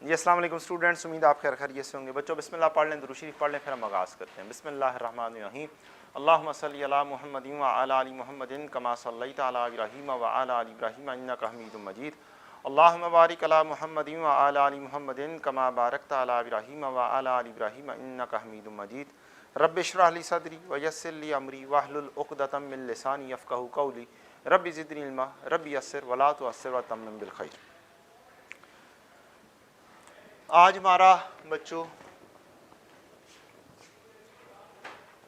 जी अस्सलाम वालेकुम स्टूडेंट्स, उम्मीद आप खैरियत से होंगे। बच्चों बिस्मिल्लाह पढ़ लें, दुरूद शरीफ पढ़ लें, फिर हम आगाज़ करते हैं। बिस्मिल्लाहिर्रहमानिर्रहीम। अल्लाहुम्मा सल्लि अला मुहम्मदिन व अला आलि मुहम्मदिन कमा सल्लैता अला इब्राहीम व अला आलि इब्राहीम इन्नका हमीदुम मजीद। अल्लाहुम्मा बारिक अला मुहम्मदिन व अला आलि मुहम्मदिन कमा बारकता अला इब्राहीम व अला आलि इब्राहीम इन्नका हमीदुम मजीद। रब्बि इश्रह ली सदरी व यस्सिर ली अमरी वहलुल उक़दतम मिन लिसानी यफ़क़हू क़ौली। रब्बि ज़िदनी इल्मा रब्बि यस्सिर व ला तुअस्सिर व तम्मिम बिल खैर। आज हमारा बच्चों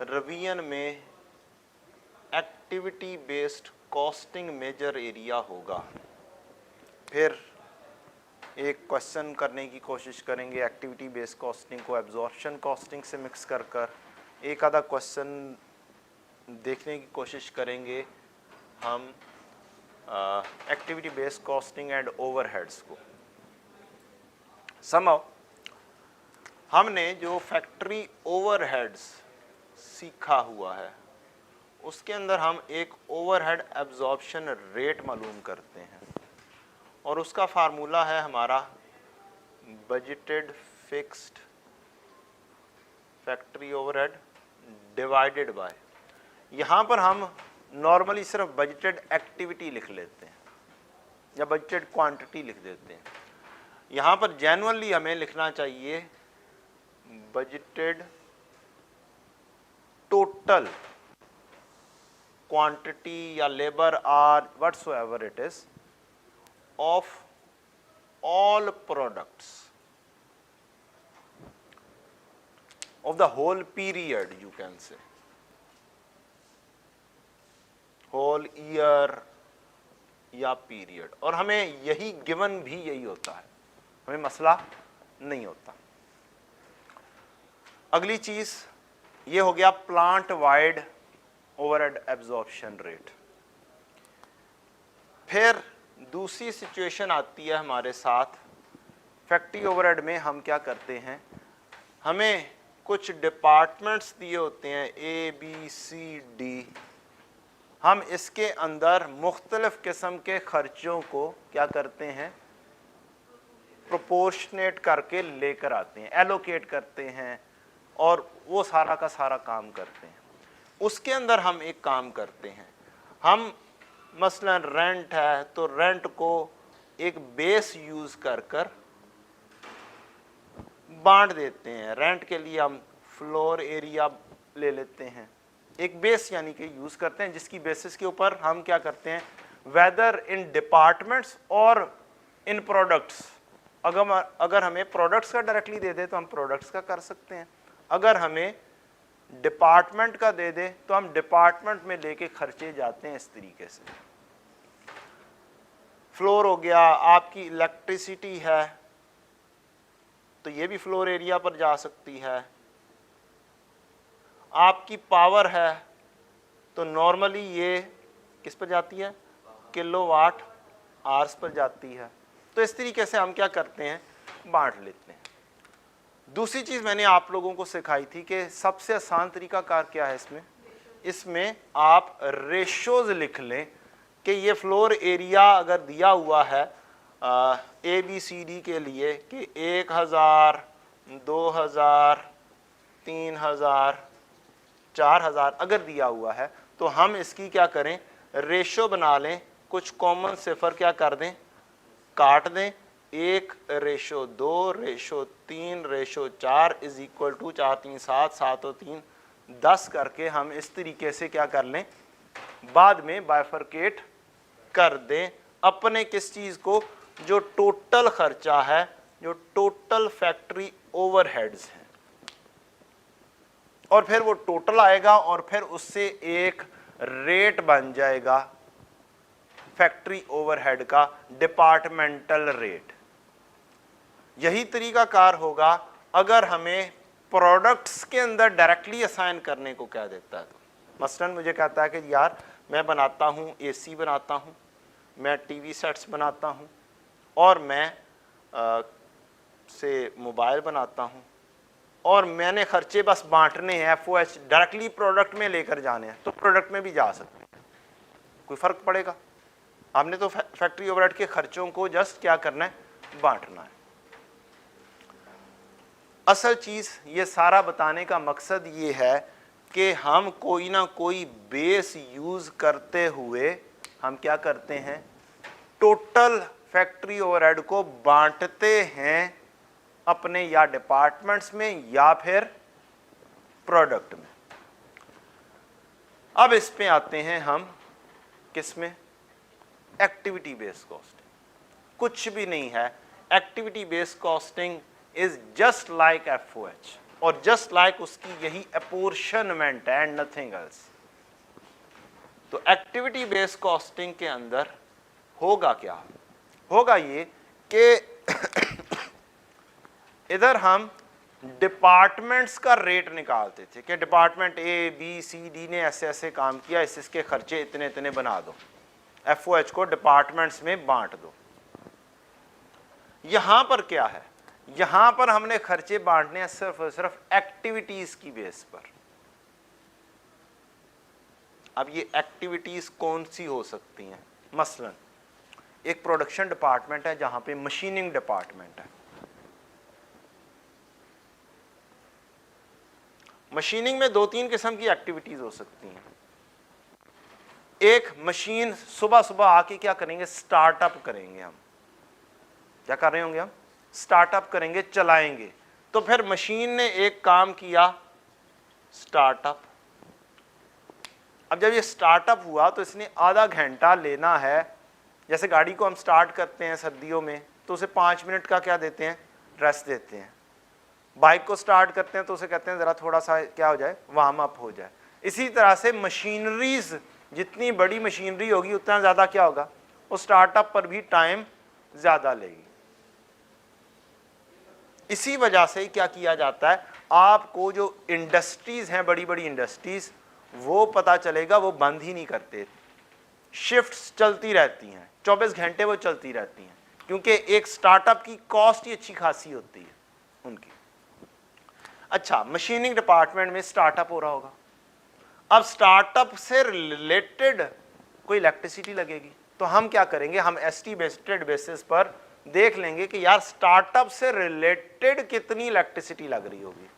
रिवीजन में activity based costing major area होगा। फिर एक क्वेश्चन करने की कोशिश करेंगे एक्टिविटी बेस्ड कॉस्टिंग को एब्जॉर्प्शन कॉस्टिंग से मिक्स कर एक आधा क्वेश्चन देखने की कोशिश करेंगे हम activity based costing and overheads को। समझो हमने जो फैक्ट्री ओवरहेड्स सीखा हुआ है उसके अंदर हम एक ओवरहेड एब्जॉर्प्शन रेट मालूम करते हैं और उसका फार्मूला है हमारा budgeted fixed factory overhead divided by. यहाँ पर हम नॉर्मली सिर्फ बजटेड एक्टिविटी लिख लेते हैं या बजटेड क्वांटिटी लिख देते हैं। यहाँ पर जेन्युइनली हमें लिखना चाहिए बजटेड टोटल क्वांटिटी या labour hour whatsoever it is of all products of the whole period, you can say whole year या पीरियड। और हमें यही गिवन भी यही होता है, हमें मसला नहीं होता। अगली चीज ये हो गया plant wide overhead absorption rate. फिर दूसरी सिचुएशन आती है हमारे साथ फैक्ट्री ओवरहेड में। हम क्या करते हैं, हमें कुछ डिपार्टमेंट्स दिए होते हैं ए बी सी डी। हम इसके अंदर मुख्तलिफ किस्म के खर्चों को क्या करते हैं, प्रोपोर्शनेट करके लेकर आते हैं, एलोकेट करते हैं और वो सारा का सारा काम करते हैं। उसके अंदर हम एक काम करते हैं, हम मसलन रेंट है तो रेंट को एक बेस यूज कर बांट देते हैं। रेंट के लिए हम फ्लोर एरिया ले लेते हैं, एक बेस यानी कि यूज करते हैं जिसकी बेसिस के ऊपर हम क्या करते हैं, वेदर इन डिपार्टमेंट्स और इन प्रोडक्ट्स। अगर हमें प्रोडक्ट्स का डायरेक्टली दे दे तो हम प्रोडक्ट्स का कर सकते हैं, अगर हमें डिपार्टमेंट का दे दे तो हम डिपार्टमेंट में लेके खर्चे जाते हैं। इस तरीके से फ्लोर हो गया, आपकी इलेक्ट्रिसिटी है तो ये भी फ्लोर एरिया पर जा सकती है, आपकी पावर है तो नॉर्मली ये किस पर जाती है, किलोवाट आवर्स पर जाती है। तो इस तरीके से हम क्या करते हैं, बांट लेते हैं। दूसरी चीज़ मैंने आप लोगों को सिखाई थी कि सबसे आसान तरीका कार क्या है इसमें आप रेशोज लिख लें कि ये फ्लोर एरिया अगर दिया हुआ है ए बी सी डी के लिए कि 1000, 2000, 3000, 4000 अगर दिया हुआ है तो हम इसकी क्या करें, रेशो बना लें, कुछ कॉमन सिफर क्या कर दें, काट दें। 1:2, 3, 4 इज इक्वल टू 4 3 7, 7 और 3 10 करके हम इस तरीके से क्या कर लें, बाद में बाइफरकेट कर दें अपने किस चीज़ को, जो टोटल खर्चा है, जो टोटल फैक्ट्री ओवरहेड्स हैं। और फिर वो टोटल आएगा और फिर उससे एक रेट बन जाएगा फैक्ट्री ओवरहेड का, डिपार्टमेंटल रेट। यही तरीका कार होगा अगर हमें प्रोडक्ट्स के अंदर डायरेक्टली असाइन करने को कह देता है तो। मसलन मुझे कहता है कि यार मैं बनाता हूँ एसी बनाता हूँ, मैं टीवी सेट्स बनाता हूँ और मैं से मोबाइल बनाता हूँ और मैंने खर्चे बस बांटने हैं, FOH डायरेक्टली प्रोडक्ट में लेकर जाने हैं, तो प्रोडक्ट में भी जा सकते हैं, कोई फ़र्क पड़ेगा। आपने तो फैक्ट्री ओवरहेड के खर्चों को जस्ट क्या करना है, बांटना है। असल चीज ये सारा बताने का मकसद ये है कि हम कोई ना कोई बेस यूज करते हुए हम क्या करते हैं, टोटल फैक्ट्री ओवरहेड को बांटते हैं अपने या डिपार्टमेंट्स में या फिर प्रोडक्ट में। अब इस पे आते हैं हम किस में, एक्टिविटी बेस्ड कॉस्टिंग। कुछ भी नहीं है, activity based costing is just like FOH, और जस्ट लाइक उसकी यही अपोर्शनमेंट है एंड नथिंग एल्स। तो एक्टिविटी बेस्ड कॉस्टिंग के अंदर होगा क्या, होगा ये कि इधर हम डिपार्टमेंट्स का रेट निकालते थे कि department A B C D ने ऐसे ऐसे काम किया, इसके खर्चे इतने इतने बना दो, एफओएच को डिपार्टमेंट्स में बांट दो। यहां पर क्या है, यहां पर हमने खर्चे बांटने हैं सिर्फ और सिर्फ एक्टिविटीज की बेस पर। अब ये एक्टिविटीज कौन सी हो सकती हैं, मसलन एक प्रोडक्शन डिपार्टमेंट है जहां पे मशीनिंग डिपार्टमेंट है। मशीनिंग में दो तीन किस्म की एक्टिविटीज हो सकती हैं। एक, मशीन सुबह सुबह आके क्या करेंगे, स्टार्टअप करेंगे। हम क्या कर रहे होंगे, हम स्टार्टअप करेंगे, चलाएंगे। तो फिर मशीन ने एक काम किया, स्टार्टअप। अब जब ये स्टार्टअप हुआ तो इसने आधा घंटा लेना है। जैसे गाड़ी को हम स्टार्ट करते हैं सर्दियों में तो उसे 5 मिनट का क्या देते हैं, रेस्ट देते हैं। बाइक को स्टार्ट करते हैं तो उसे कहते हैं ज़रा थोड़ा सा क्या हो जाए, वार्म अप हो जाए। इसी तरह से मशीनरीज, जितनी बड़ी मशीनरी होगी उतना ज़्यादा क्या होगा, वो स्टार्टअप पर भी टाइम ज़्यादा लेगी। इसी वजह से क्या किया जाता है, आपको जो इंडस्ट्रीज हैं, बड़ी बड़ी इंडस्ट्रीज, वो पता चलेगा वो बंद ही नहीं करते, शिफ्ट्स चलती रहती हैं, 24 घंटे वो चलती रहती हैं, क्योंकि एक स्टार्टअप की कॉस्ट ही अच्छी खासी होती है उनकी। अच्छा, मशीनिंग डिपार्टमेंट में स्टार्टअप हो रहा होगा। अब स्टार्टअप से रिलेटेड कोई इलेक्ट्रिसिटी लगेगी, तो हम क्या करेंगे, हम एस्टिमेटेड बेसिस पर देख लेंगे कि यार स्टार्टअप से रिलेटेड कितनी इलेक्ट्रिसिटी लग रही होगी,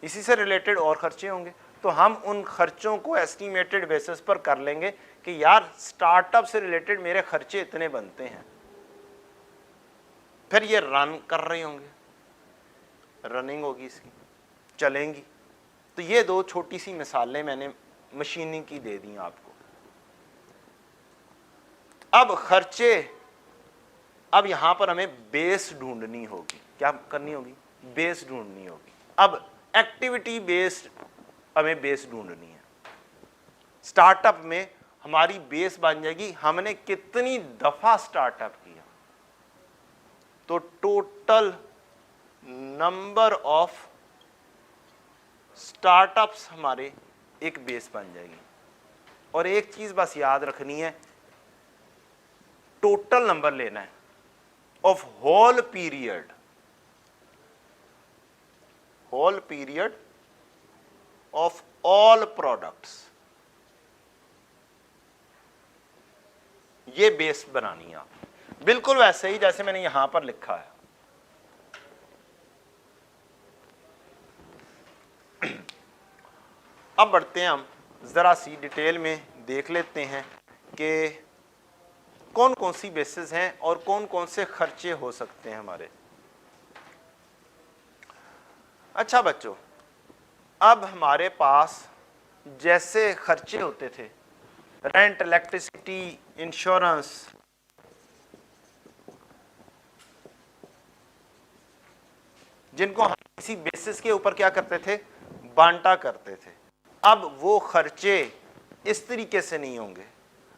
इसी से रिलेटेड और खर्चे होंगे, तो हम उन खर्चों को एस्टिमेटेड बेसिस पर कर लेंगे कि यार स्टार्टअप से रिलेटेड मेरे खर्चे इतने बनते हैं। फिर ये रन कर रहे होंगे, रनिंग होगी इसकी, चलेंगी। तो ये दो छोटी सी मिसालें मैंने मशीनिंग की दे दी आपको। अब खर्चे, अब यहां पर हमें बेस ढूंढनी होगी। क्या करनी होगी, बेस ढूंढनी होगी। अब एक्टिविटी बेस्ड हमें बेस ढूंढनी है। स्टार्टअप में हमारी बेस बन जाएगी हमने कितनी दफा स्टार्टअप किया, तो टोटल नंबर ऑफ स्टार्टअप्स हमारे एक बेस बन जाएगी। और एक चीज बस याद रखनी है, टोटल नंबर लेना है of whole period of all products, ये बेस बनानी है आप, बिल्कुल वैसे ही जैसे मैंने यहां पर लिखा है। अब बढ़ते हैं, हम जरा सी डिटेल में देख लेते हैं कि कौन कौन सी बेसिस हैं और कौन कौन से खर्चे हो सकते हैं हमारे। अच्छा बच्चों, अब हमारे पास जैसे खर्चे होते थे, रेंट, इलेक्ट्रिसिटी, इंश्योरेंस, जिनको हम किसी बेसिस के ऊपर क्या करते थे, बांटा करते थे। अब वो खर्चे इस तरीके से नहीं होंगे,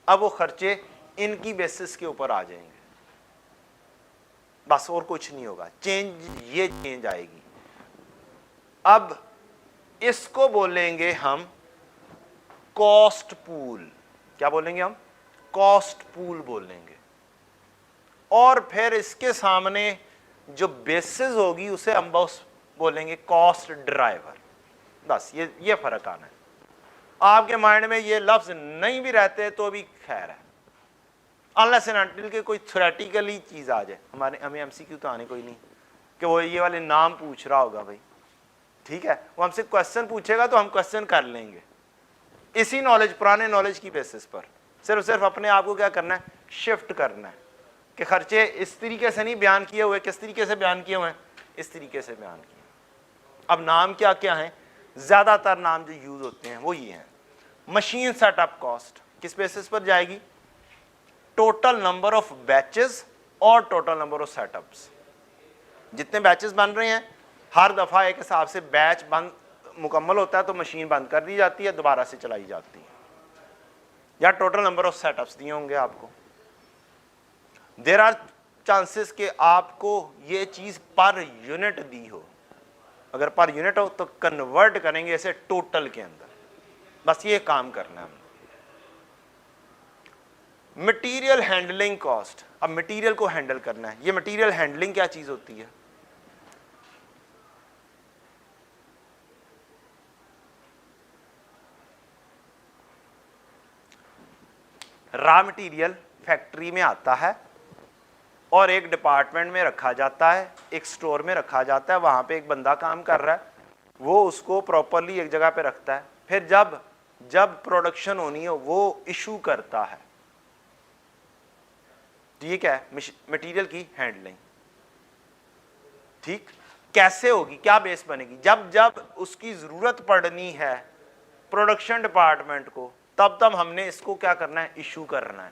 अब वो खर्चे इनकी बेसिस के ऊपर आ जाएंगे, बस और कुछ नहीं होगा। ये चेंज आएगी। अब इसको बोलेंगे हम कॉस्ट पूल। क्या बोलेंगे हम, कॉस्ट पूल बोलेंगे। और फिर इसके सामने जो बेसिस होगी उसे हम बस बोलेंगे कॉस्ट ड्राइवर। बस ये फर्क आना है। आपके माइंड में ये लफ्ज नहीं भी रहते तो भी खैर है, अनलेस एंड अनटिल के कोई थ्योरेटिकली चीज आ जाए। हमें एमसीक्यू तो आने कोई नहीं, कि वो ये वाले नाम पूछ रहा होगा भाई, ठीक है, वो हमसे क्वेश्चन पूछेगा तो हम क्वेश्चन कर लेंगे इसी नॉलेज, पुराने नॉलेज की बेसिस पर। सिर्फ अपने आप को क्या करना है, शिफ्ट करना है कि खर्चे इस तरीके से नहीं बयान किए हुए, किस तरीके से बयान किए हुए हैं, इस तरीके से बयान किए। अब नाम क्या क्या हैं, ज़्यादातर नाम जो यूज़ होते हैं वो ये हैं। मशीन सेटअप कॉस्ट किस बेसिस पर जाएगी, टोटल नंबर ऑफ बैचेस और टोटल नंबर ऑफ सेटअप्स। जितने बैचेस बन रहे हैं हर दफ़ा एक हिसाब से बैच बंद मुकम्मल होता है तो मशीन बंद कर दी जाती है, दोबारा से चलाई जाती है, या टोटल नंबर ऑफ सेटअप्स दिए होंगे आपको। देयर आर चांसेस कि आपको ये चीज़ पर यूनिट दी हो, अगर पर यूनिट हो तो कन्वर्ट करेंगे इसे टोटल के अंदर, बस ये काम करना है। मटेरियल हैंडलिंग कॉस्ट, अब मटेरियल को हैंडल करना है। ये मटेरियल हैंडलिंग क्या चीज़ होती है, रॉ मटेरियल फैक्ट्री में आता है और एक डिपार्टमेंट में रखा जाता है, एक स्टोर में रखा जाता है, वहाँ पे एक बंदा काम कर रहा है, वो उसको प्रॉपरली एक जगह पे रखता है, फिर जब प्रोडक्शन होनी हो वो इशू करता है। ठीक है, मटेरियल की हैंडलिंग, ठीक कैसे होगी, क्या बेस बनेगी, जब उसकी ज़रूरत पड़नी है प्रोडक्शन डिपार्टमेंट को, तब हमने इसको क्या करना है, इशू करना है।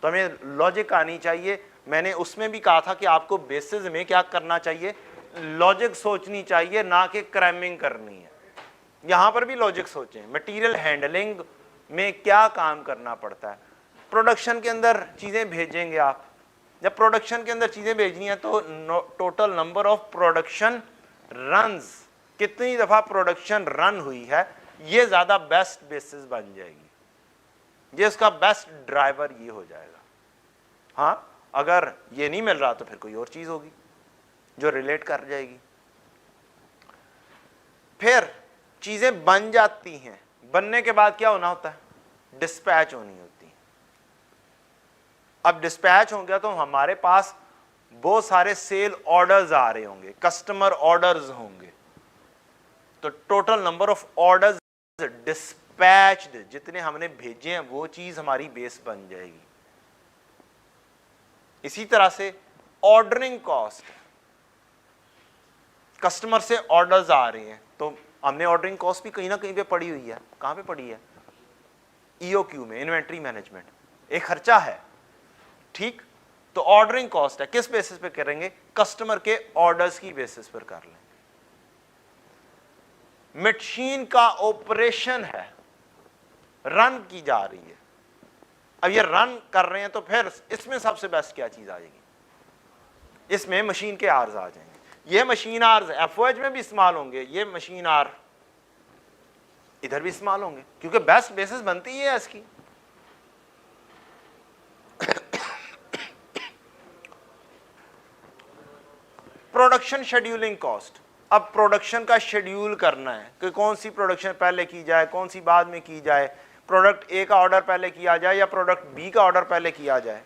तो हमें लॉजिक आनी चाहिए। मैंने उसमें भी कहा था कि आपको बेसिस में क्या करना चाहिए, लॉजिक सोचनी चाहिए, ना कि क्रैमिंग करनी है। यहाँ पर भी लॉजिक सोचें, मटेरियल हैंडलिंग में क्या काम करना पड़ता है। प्रोडक्शन के अंदर चीज़ें भेजेंगे आप, जब प्रोडक्शन के अंदर चीज़ें भेजनी है तो total number of production runs, कितनी दफ़ा प्रोडक्शन रन हुई है, ये ज़्यादा बेस्ट बेसिस बन जाएगी, ये इसका बेस्ट ड्राइवर ये हो जाएगा। हाँ, अगर ये नहीं मिल रहा तो फिर कोई और चीज़ होगी जो रिलेट कर जाएगी। फिर चीज़ें बन जाती हैं, बनने के बाद क्या होना होता है, डिस्पैच होनी होती है। अब डिस्पैच हो गया तो हमारे पास बहुत सारे सेल ऑर्डर्स आ रहे होंगे, कस्टमर ऑर्डर्स होंगे, तो total number of orders dispatched जितने हमने भेजे हैं वो चीज हमारी बेस बन जाएगी। इसी तरह से ऑर्डरिंग कॉस्ट, कस्टमर से ऑर्डर्स आ रहे हैं तो हमने ऑर्डरिंग कॉस्ट भी कहीं ना कहीं पे पड़ी हुई है। कहां पे पड़ी है, ईओक्यू में, इन्वेंट्री मैनेजमेंट, एक खर्चा है, ठीक। तो ऑर्डरिंग कॉस्ट है, किस बेसिस पे करेंगे, कस्टमर के ऑर्डर्स की बेसिस पर कर लें। मशीन का ऑपरेशन है, रन की जा रही है, अब ये रन कर रहे हैं तो फिर इसमें सबसे बेस्ट क्या चीज आ जाएगी, इसमें मशीन के आर्स आ जाएंगे। ये मशीन आर्स एफओएच में भी इस्तेमाल होंगे, ये मशीन आर इधर भी इस्तेमाल होंगे, क्योंकि बेस्ट बेसिस बनती ही है इसकी। प्रोडक्शन शेड्यूलिंग कॉस्ट, अब प्रोडक्शन का शेड्यूल करना है कि कौन सी प्रोडक्शन पहले की जाए, कौन सी बाद में की जाए, प्रोडक्ट ए का ऑर्डर पहले किया जाए या प्रोडक्ट बी का ऑर्डर पहले किया जाए।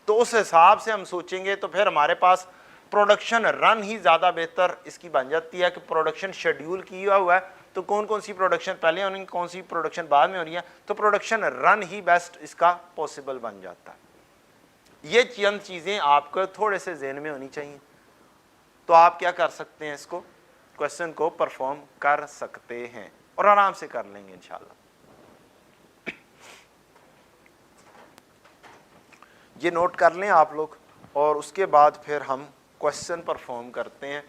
तो उस हिसाब से हम सोचेंगे तो फिर हमारे पास प्रोडक्शन रन ही ज़्यादा बेहतर इसकी बन जाती है कि प्रोडक्शन शेड्यूल किया हुआ है तो कौन कौन सी प्रोडक्शन पहले होनी, कौन सी प्रोडक्शन बाद में हो रही है, तो प्रोडक्शन रन ही बेस्ट इसका पॉसिबल बन जाता है। ये चंद चीज़ें आपको थोड़े से ज़हन में होनी चाहिए, तो आप क्या कर सकते हैं, इसको क्वेश्चन को परफॉर्म कर सकते हैं और आराम से कर लेंगे इंशाल्लाह। ये नोट कर लें आप लोग और उसके बाद फिर हम क्वेश्चन परफॉर्म करते हैं।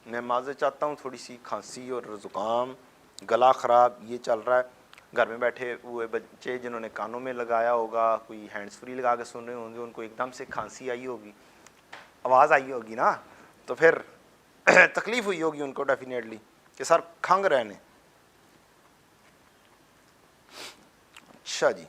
मैं माज़रत चाहता हूँ, थोड़ी सी खांसी और ज़ुकाम, गला ख़राब ये चल रहा है। घर में बैठे हुए बच्चे जिन्होंने कानों में लगाया होगा, कोई हैंड्स फ्री लगा के सुन रहे होंगे, उनको एकदम से खांसी आई होगी। आवाज़ आई होगी ना, तो फिर तकलीफ हुई होगी उनको डेफिनेटली कि सर खंग रहे ने। अच्छा जी,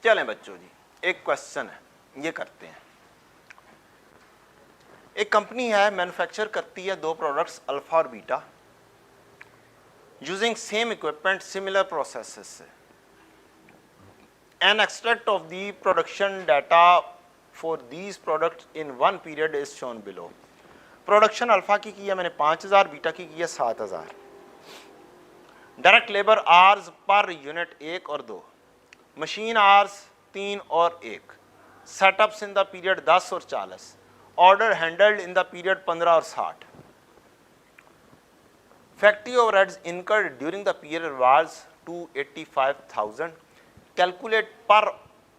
चलें बच्चों जी, एक क्वेश्चन है, ये करते हैं। एक कंपनी है, मैन्युफैक्चर करती है दो प्रोडक्ट्स अल्फा और beta, using same equipment similar processes से। An extract of the production data for these products in one period is shown below. Production alpha की है मैंने 5000, बीटा की है 7000। Direct labour hours per unit 1 और 2, machine hours 3 और 1, setups in the period 10 और 40, order handled in the period 15 और 60। Factory overheads incurred during the period was 285,000। Calculate per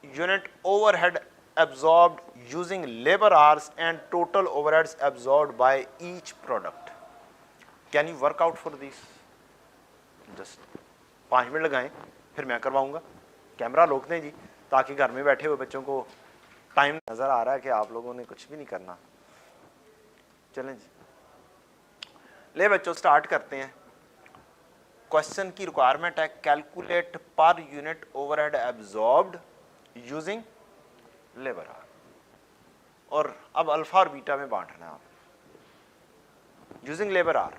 unit overhead absorbed using labor hours and total overheads absorbed by each product. Can you work out for this? Just 5 minute लगाएं, फिर मैं करवाऊंगा। Camera रोक दें जी, ताकि घर में बैठे हुए बच्चों को टाइम नज़र आ रहा है कि आप लोगों ने कुछ भी नहीं करना। चलें जी, ले बच्चों स्टार्ट करते हैं। क्वेश्चन की रिक्वायरमेंट है calculate per unit overhead absorbed using labour hour, और अब अल्फा और बीटा में बांटना है आप यूजिंग लेबर आर।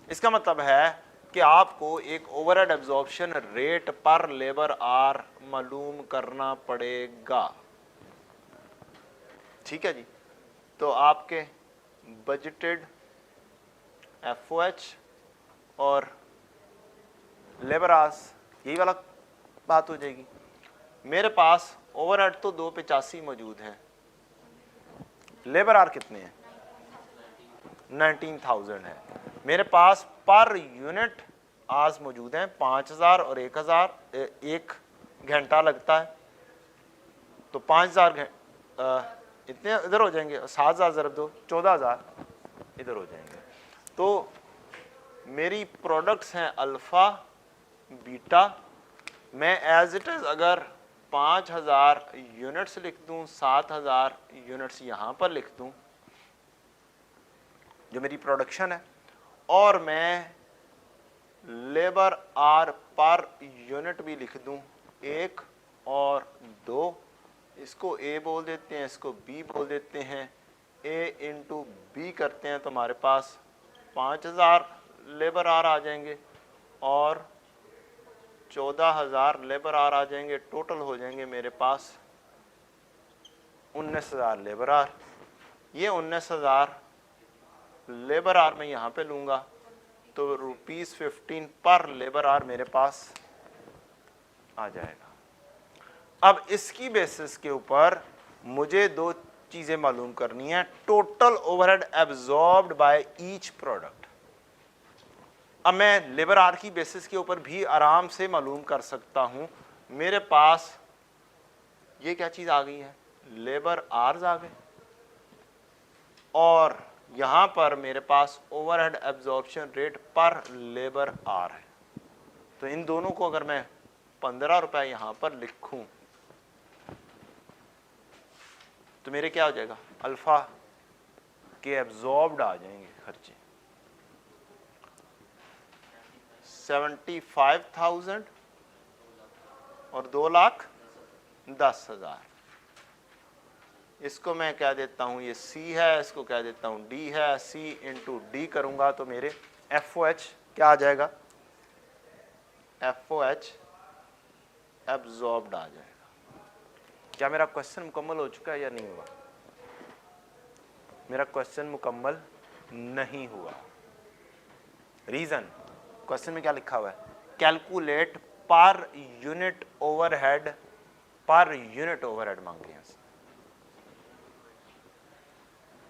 इसका मतलब है कि आपको एक ओवरहेड एब्जॉर्प्शन रेट पर लेबर आर मालूम करना पड़ेगा। ठीक है जी, तो आपके बजटेड एफओएच और लेबर आर्स, यही वाला बात हो जाएगी। मेरे पास ओवरहेड तो 285 मौजूद हैं, लेबर आर कितने हैं? 19,000 है। मेरे पास पर यूनिट आवर्स मौजूद हैं 5000 और 1000, 1 घंटा लगता है, तो 5000 इतने इधर हो जाएंगे, 7000 ज़रब दो 14000 इधर हो जाएंगे। तो मेरी प्रोडक्ट्स हैं अल्फ़ा बीटा। मैं एज इट इज़ अगर 5000 यूनिट्स लिख दूं, 7000 यूनिट्स यहाँ पर लिख दूं जो मेरी प्रोडक्शन है, और मैं लेबर आर पर यूनिट भी लिख दूं 1 और 2, इसको ए बोल देते हैं, इसको बी बोल देते हैं, ए इंटू बी करते हैं तो हमारे पास 5000 लेबर आर आ जाएंगे और 14000 लेबर आर आ जाएंगे। टोटल हो जाएंगे मेरे पास 19,000 लेबर आर। ये 19,000 लेबर आर मैं यहाँ पे लूँगा तो ₹15 पर लेबर आर मेरे पास आ जाएगा। अब इसकी बेसिस के ऊपर मुझे दो चीज़ें मालूम करनी है, total overhead absorbed by each product. अब मैं लेबर आर की बेसिस के ऊपर भी आराम से मालूम कर सकता हूं। मेरे पास ये क्या चीज़ आ गई है, लेबर आर्स आ गए, और यहाँ पर मेरे पास ओवरहेड एब्जॉर्प्शन रेट पर लेबर आर है। तो इन दोनों को अगर मैं 15 रुपए यहाँ पर लिखूं तो मेरे क्या हो जाएगा, अल्फा के एब्जॉर्ब्ड आ जाएंगे खर्चे 75,000 और 2,10,000। इसको मैं कह देता हूँ ये सी है, इसको कह देता हूँ डी है। सी इंटू डी करूँगा तो मेरे एफओएच क्या आ जाएगा, एफओएच एब्जॉर्ब्ड आ जाएगा। क्या मेरा क्वेश्चन मुकम्मल हो चुका है या नहीं हुआ? मेरा क्वेश्चन मुकम्मल नहीं हुआ। रीज़न, क्वेश्चन में क्या लिखा हुआ है, कैलकुलेट पर यूनिट ओवरहेड, पर यूनिट ओवरहेड मांगे हैं।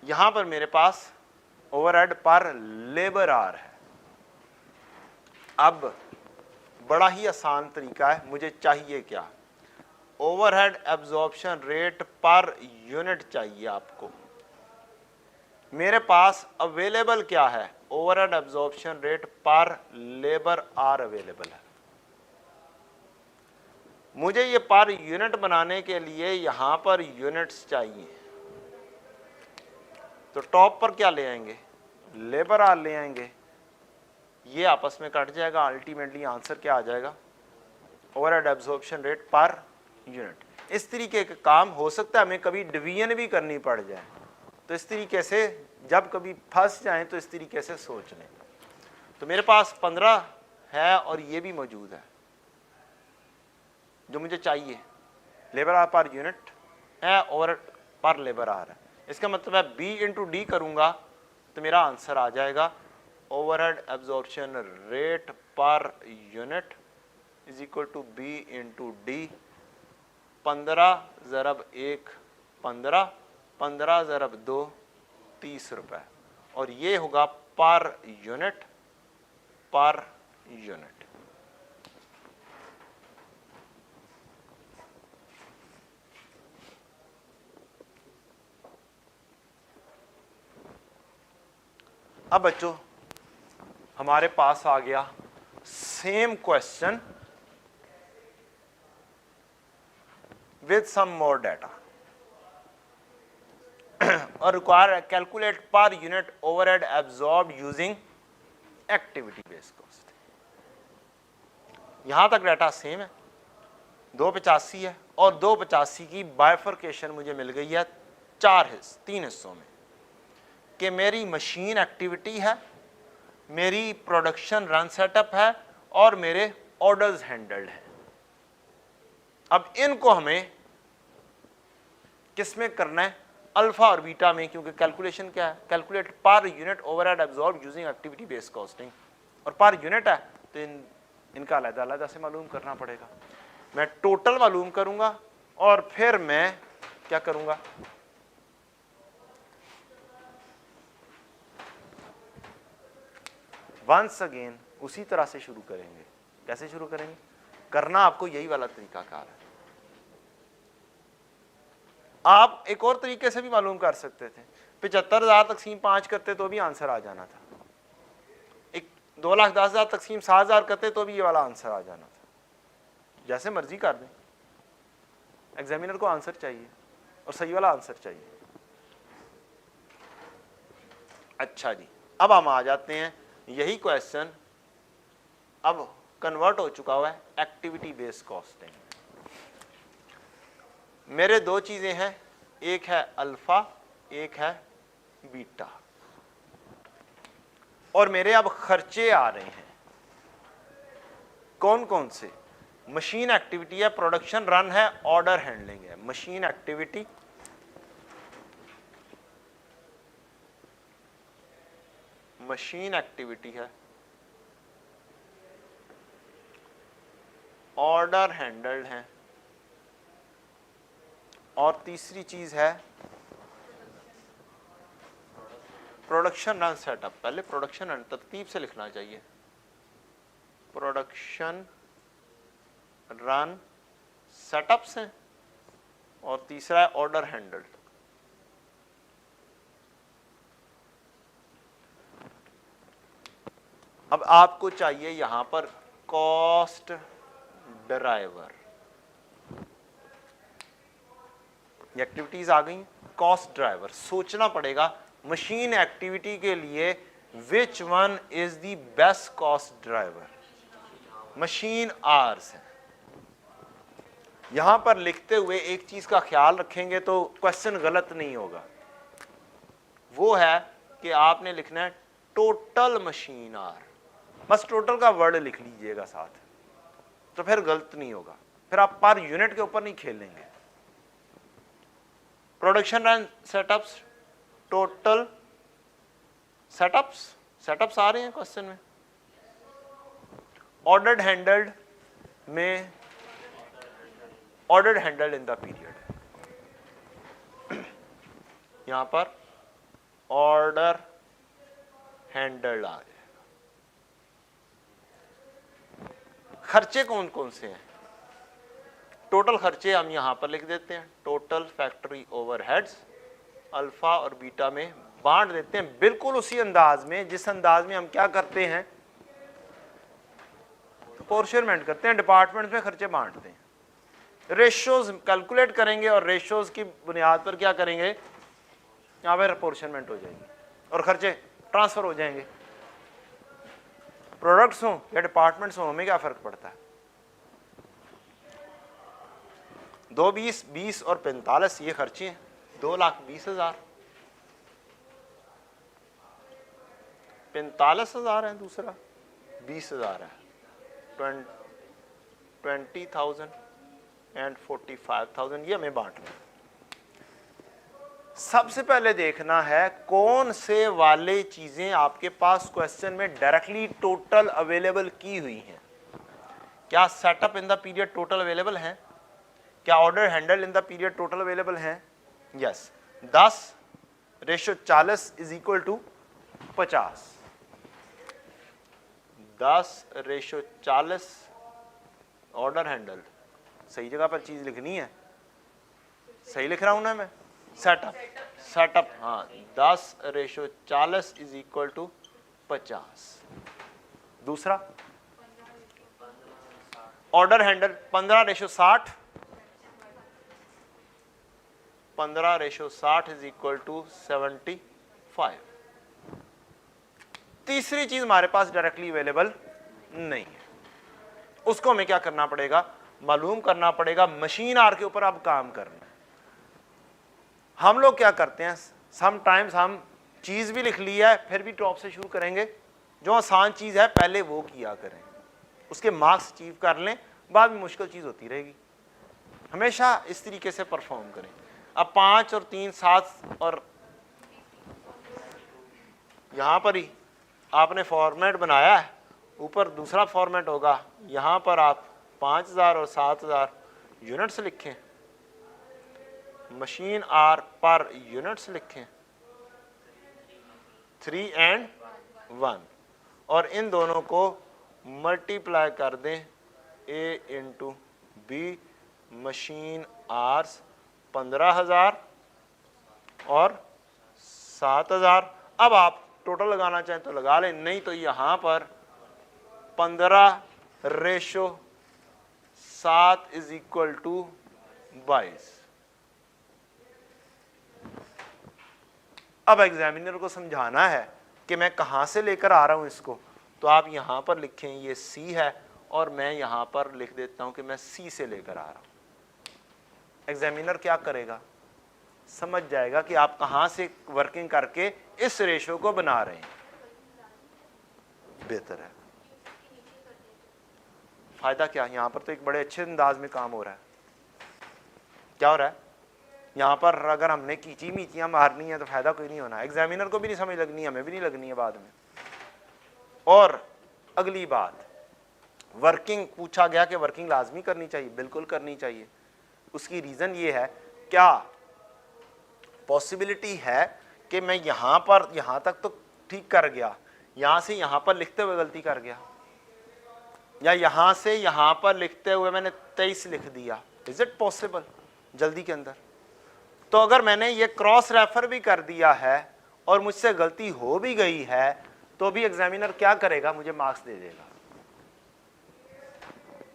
यहां पर मेरे पास ओवरहेड पर लेबर आर है। अब बड़ा ही आसान तरीका है, मुझे चाहिए क्या, overhead absorption rate per unit चाहिए आपको। मेरे पास अवेलेबल क्या है, ओवरहेड एब्जॉर्प्शन रेट पर लेबर आर अवेलेबल है। मुझे ये पर यूनिट बनाने के लिए यहां पर यूनिट्स चाहिए, तो टॉप पर क्या ले आएंगे, लेबर आर ले आएंगे, ये आपस में कट जाएगा, अल्टीमेटली आंसर क्या आ जाएगा, overhead absorption rate per unit. इस तरीके का काम हो सकता है हमें कभी डिवीजन भी करनी पड़ जाए, तो इस तरीके से जब कभी फंस जाएं तो इस तरीके से सोच लें। तो मेरे पास 15 है और ये भी मौजूद है जो मुझे चाहिए, लेबर आर पर यूनिट है, ओवर पर लेबर आर है। इसका मतलब है बी इंटू डी करूंगा तो मेरा आंसर आ जाएगा overhead absorption rate per unit is equal to B into D. 15 ज़रब 1 15, 15 ज़रब 2 30 रुपए, और ये होगा पर यूनिट, पर यूनिट। अब बच्चों हमारे पास आ गया same question with some more data or require calculate per unit overhead absorbed using activity based cost। यहां तक डाटा सेम है, 285 है, और 285 की बाइफर्केशन मुझे मिल गई है 3 हिस्सों में, कि मेरी मशीन एक्टिविटी है, मेरी प्रोडक्शन रन सेटअप है, और मेरे ऑर्डर्स हैंडल्ड हैं। अब इनको हमें किस में करना है, अल्फा और बीटा में, क्योंकि कैलकुलेशन क्या है, calculate per unit overhead absorb using activity based costing, और पर यूनिट है तो इनका अलग अलग से मालूम करना पड़ेगा। मैं टोटल मालूम करूंगा और फिर मैं क्या करूंगा, वंस अगेन उसी तरह से शुरू करेंगे। कैसे शुरू करेंगे, करना आपको यही वाला तरीका कार है। आप एक और तरीके से भी मालूम कर सकते थे, 75,000 तकसीम 5 करते तो भी आंसर आ जाना था, एक 2,10,000 तकसीम 7,000 करते तो भी ये वाला आंसर आ जाना था। जैसे मर्जी कर दें, एग्जामिनर को आंसर चाहिए और सही वाला आंसर चाहिए। अच्छा जी, अब हम आ जाते हैं, यही क्वेश्चन अब कन्वर्ट हो चुका हुआ है एक्टिविटी बेस्ड कॉस्टिंग। मेरे दो चीजें हैं, एक है अल्फा, एक है बीटा, और मेरे अब खर्चे आ रहे हैं। कौन कौन से, मशीन एक्टिविटी है, प्रोडक्शन रन है, ऑर्डर हैंडलिंग है। मशीन एक्टिविटी, मशीन एक्टिविटी है, ऑर्डर हैंडल्ड है, और तीसरी चीज है प्रोडक्शन रन सेटअप। पहले प्रोडक्शन रन तरतीब से लिखना चाहिए, प्रोडक्शन रन सेटअप्स हैं, और तीसरा है ऑर्डर हैंडल्ड। अब आपको चाहिए यहां पर कॉस्ट ड्राइवर। एक्टिविटीज आ गई, कॉस्ट ड्राइवर। सोचना पड़ेगा मशीन एक्टिविटी के लिए which one is the best cost driver. Machine hours है। यहां पर लिखते हुए एक चीज का ख्याल रखेंगे तो क्वेश्चन गलत नहीं होगा, वो है कि आपने लिखना है टोटल मशीन आवर। बस टोटल का वर्ड लिख लीजिएगा साथ, तो फिर गलत नहीं होगा, फिर आप पर यूनिट के ऊपर नहीं खेलेंगे। Production run setups, total setups, setups आ रहे हैं क्वेश्चन में। ऑर्डर्ड हैंडल्ड में ordered handled in the period, यहां पर ऑर्डर हैंडल्ड आ गया। खर्चे कौन कौन से हैं, टोटल खर्चे हम यहां पर लिख देते हैं, टोटल फैक्ट्री ओवरहेड्स अल्फा और बीटा में बांट देते हैं, बिल्कुल उसी अंदाज में जिस अंदाज में हम क्या करते हैं, अपोर्शनमेंट करते हैं, डिपार्टमेंट में खर्चे बांटते हैं। रेशियोज कैलकुलेट करेंगे और रेशियोज की बुनियाद पर क्या करेंगे, यहां पर अपोर्शनमेंट हो जाएगी और खर्चे ट्रांसफर हो जाएंगे। प्रोडक्ट्स हों या डिपार्टमेंट्स हों, हमें क्या फर्क पड़ता है। 2, 20, 20 और 45 ये खर्चे हैं, 2,20,000, 45,000 है, दूसरा 20,000 है, 20,000 एंड 45,000, ये हमें बांटना है। सबसे पहले देखना है कौन से वाले चीजें आपके पास क्वेश्चन में डायरेक्टली टोटल अवेलेबल की हुई हैं। क्या setup in the period total available है, क्या order handle in the period total available है। Yes, 10:40 is equal to 50, 10:40 order handle, सही जगह पर चीज लिखनी है, सही लिख रहा हूं ना मैं, सेटअप हाँ, 10:40 इज इक्वल टू 50। दूसरा order handle 15:60, 15:60 is equal to 75। तीसरी चीज हमारे पास डायरेक्टली अवेलेबल नहीं है, उसको हमें क्या करना पड़ेगा, मालूम करना पड़ेगा। मशीन आर के ऊपर अब काम करना है। हम लोग क्या करते हैं, समटाइम्स हम चीज भी लिख ली है फिर भी टॉप से शुरू करेंगे, जो आसान चीज है पहले वो किया करें, उसके मार्क्स अचीव कर लें, बाद में मुश्किल चीज होती रहेगी। हमेशा इस तरीके से परफॉर्म करें। अब 5 और 3 7 और यहां पर ही आपने फॉर्मेट बनाया है, ऊपर दूसरा फॉर्मेट होगा, यहां पर आप 5,000 और 7,000 यूनिट्स लिखें, मशीन आर पर यूनिट्स लिखें, 3 और 1, और इन दोनों को मल्टीप्लाई कर दें, A into B, machine hours 15,000 और 7,000। अब आप टोटल लगाना चाहें तो लगा लें, नहीं तो यहां पर 15:7 इज इक्वल टू 22। अब एग्जामिनर को समझाना है कि मैं कहां से लेकर आ रहा हूं इसको, तो आप यहां पर लिखें ये सी है और मैं यहां पर लिख देता हूं कि मैं सी से लेकर आ रहा हूं। एग्जामिनर क्या करेगा, समझ जाएगा कि आप कहां से वर्किंग करके इस रेशो को बना रहे हैं। बेहतर है। फायदा क्या, यहां पर तो एक बड़े अच्छे अंदाज में काम हो रहा है। क्या हो रहा है यहां पर, अगर हमने कीची मीचियां मारनी है तो फायदा कोई नहीं होना, एग्जामिनर को भी नहीं समझ लगनी, हमें भी नहीं लगनी है बाद में। और अगली बात, वर्किंग पूछा गया कि वर्किंग लाजमी करनी चाहिए, बिल्कुल करनी चाहिए। उसकी रीजन ये है, क्या पॉसिबिलिटी है कि मैं यहां पर यहां तक तो ठीक कर गया, यहां से यहां पर लिखते हुए गलती कर गया, या यहां से यहां पर लिखते हुए मैंने 23 लिख दिया, इज इट पॉसिबल जल्दी के अंदर। तो अगर मैंने ये क्रॉस रेफर भी कर दिया है और मुझसे गलती हो भी गई है, तो भी एग्जामिनर क्या करेगा, मुझे मार्क्स दे देगा।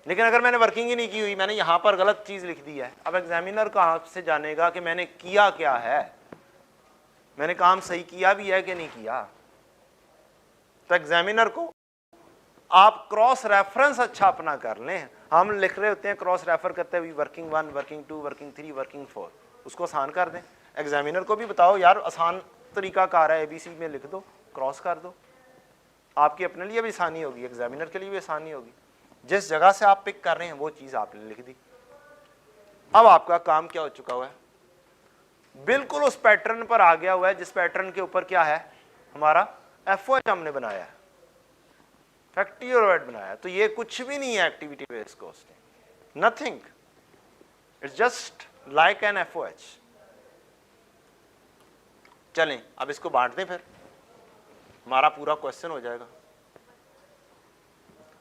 लेकिन अगर मैंने वर्किंग ही नहीं की हुई, मैंने यहां पर गलत चीज लिख दी है, अब एग्जामिनर कहां से जानेगा कि मैंने किया क्या है, मैंने काम सही किया भी है कि नहीं किया। तो एग्जामिनर को आप क्रॉस रेफरेंस अच्छा अपना कर लें। हम लिख रहे होते हैं क्रॉस रेफर करते हुए वर्किंग 1, वर्किंग 2, वर्किंग 3, वर्किंग 4, उसको आसान कर दें। एग्जामिनर को भी बताओ यार आसान तरीका कार है, ABC में लिख दो, क्रॉस कर दो, आपकी अपने लिए भी आसानी होगी, एग्जामिनर के लिए भी आसानी होगी। जिस जगह से आप पिक कर रहे हैं वो चीज आपने लिख दी। अब आपका काम क्या हो चुका हुआ है, बिल्कुल उस पैटर्न पर आ गया हुआ है जिस पैटर्न के ऊपर क्या है हमारा FOH हमने बनाया है, फैक्ट्री ओवरहेड बनाया। तो ये कुछ भी नहीं है activity based costing, nothing, it's just like an FOH। चलें अब इसको बांट दें, फिर हमारा पूरा क्वेश्चन हो जाएगा।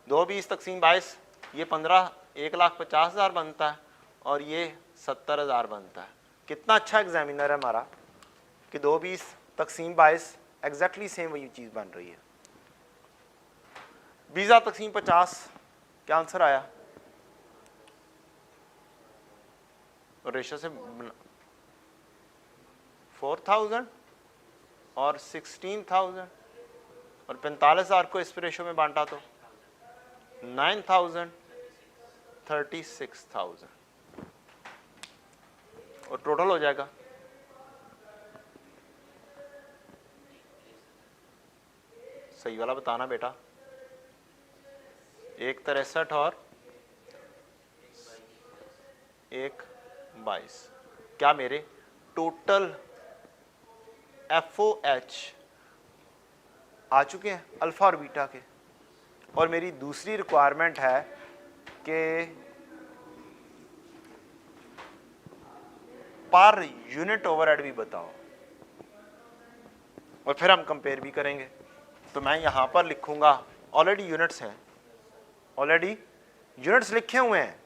2 20 तकसीम 22, ये 15, 1,50,000 बनता है, और ये 70,000 बनता है। कितना अच्छा एग्जामिनर है हमारा कि 220 तकसीम 22 एग्जैक्टली सेम वही चीज़ बन रही है। 20 तकसीम 50 क्या आंसर आया? और रेशो से 4,000 और 16,000 और 45,000 को इस रेशो में बांटा तो 9,000 36,000 और टोटल हो जाएगा सही वाला बताना बेटा। 1,63 और 1,22 क्या मेरे टोटल FOH आ चुके हैं अल्फा और बीटा के। और मेरी दूसरी रिक्वायरमेंट है कि पर यूनिट ओवरहेड भी बताओ और फिर हम कंपेयर भी करेंगे। तो मैं यहां पर लिखूंगा, ऑलरेडी यूनिट्स हैं, ऑलरेडी यूनिट्स लिखे हुए हैं।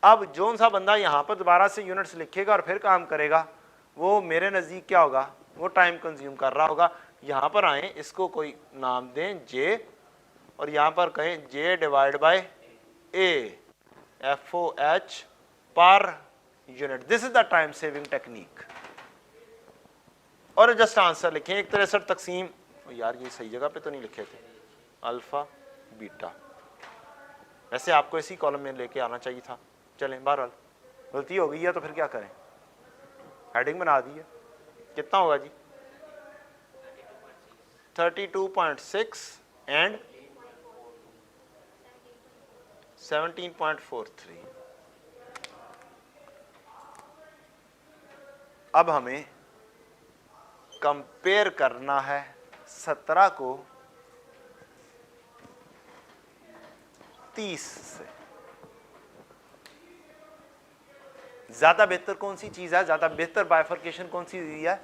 अब जोन सा बंदा यहां पर दोबारा से यूनिट्स लिखेगा और फिर काम करेगा, वो मेरे नज़दीक क्या होगा, वो टाइम कंज्यूम कर रहा होगा। यहां पर आए, इसको कोई नाम दें J और यहां पर कहें J divide by A FOH per unit. This is the time saving technique. और जस्ट आंसर लिखें 1,63 तकसीम, यार ये सही जगह पे तो नहीं लिखे थे, अल्फा बीटा। वैसे आपको इसी कॉलम में लेके आना चाहिए था। चलें बहरहाल गलती हो गई है तो फिर क्या करें, हेडिंग बना दी है। कितना होगा जी? 32.6 एंड 17.43। अब हमें कंपेयर करना है 17 को 30 से। ज्यादा बेहतर कौन सी चीज है, ज्यादा बेहतर बाइफर्केशन कौन सी हुई है?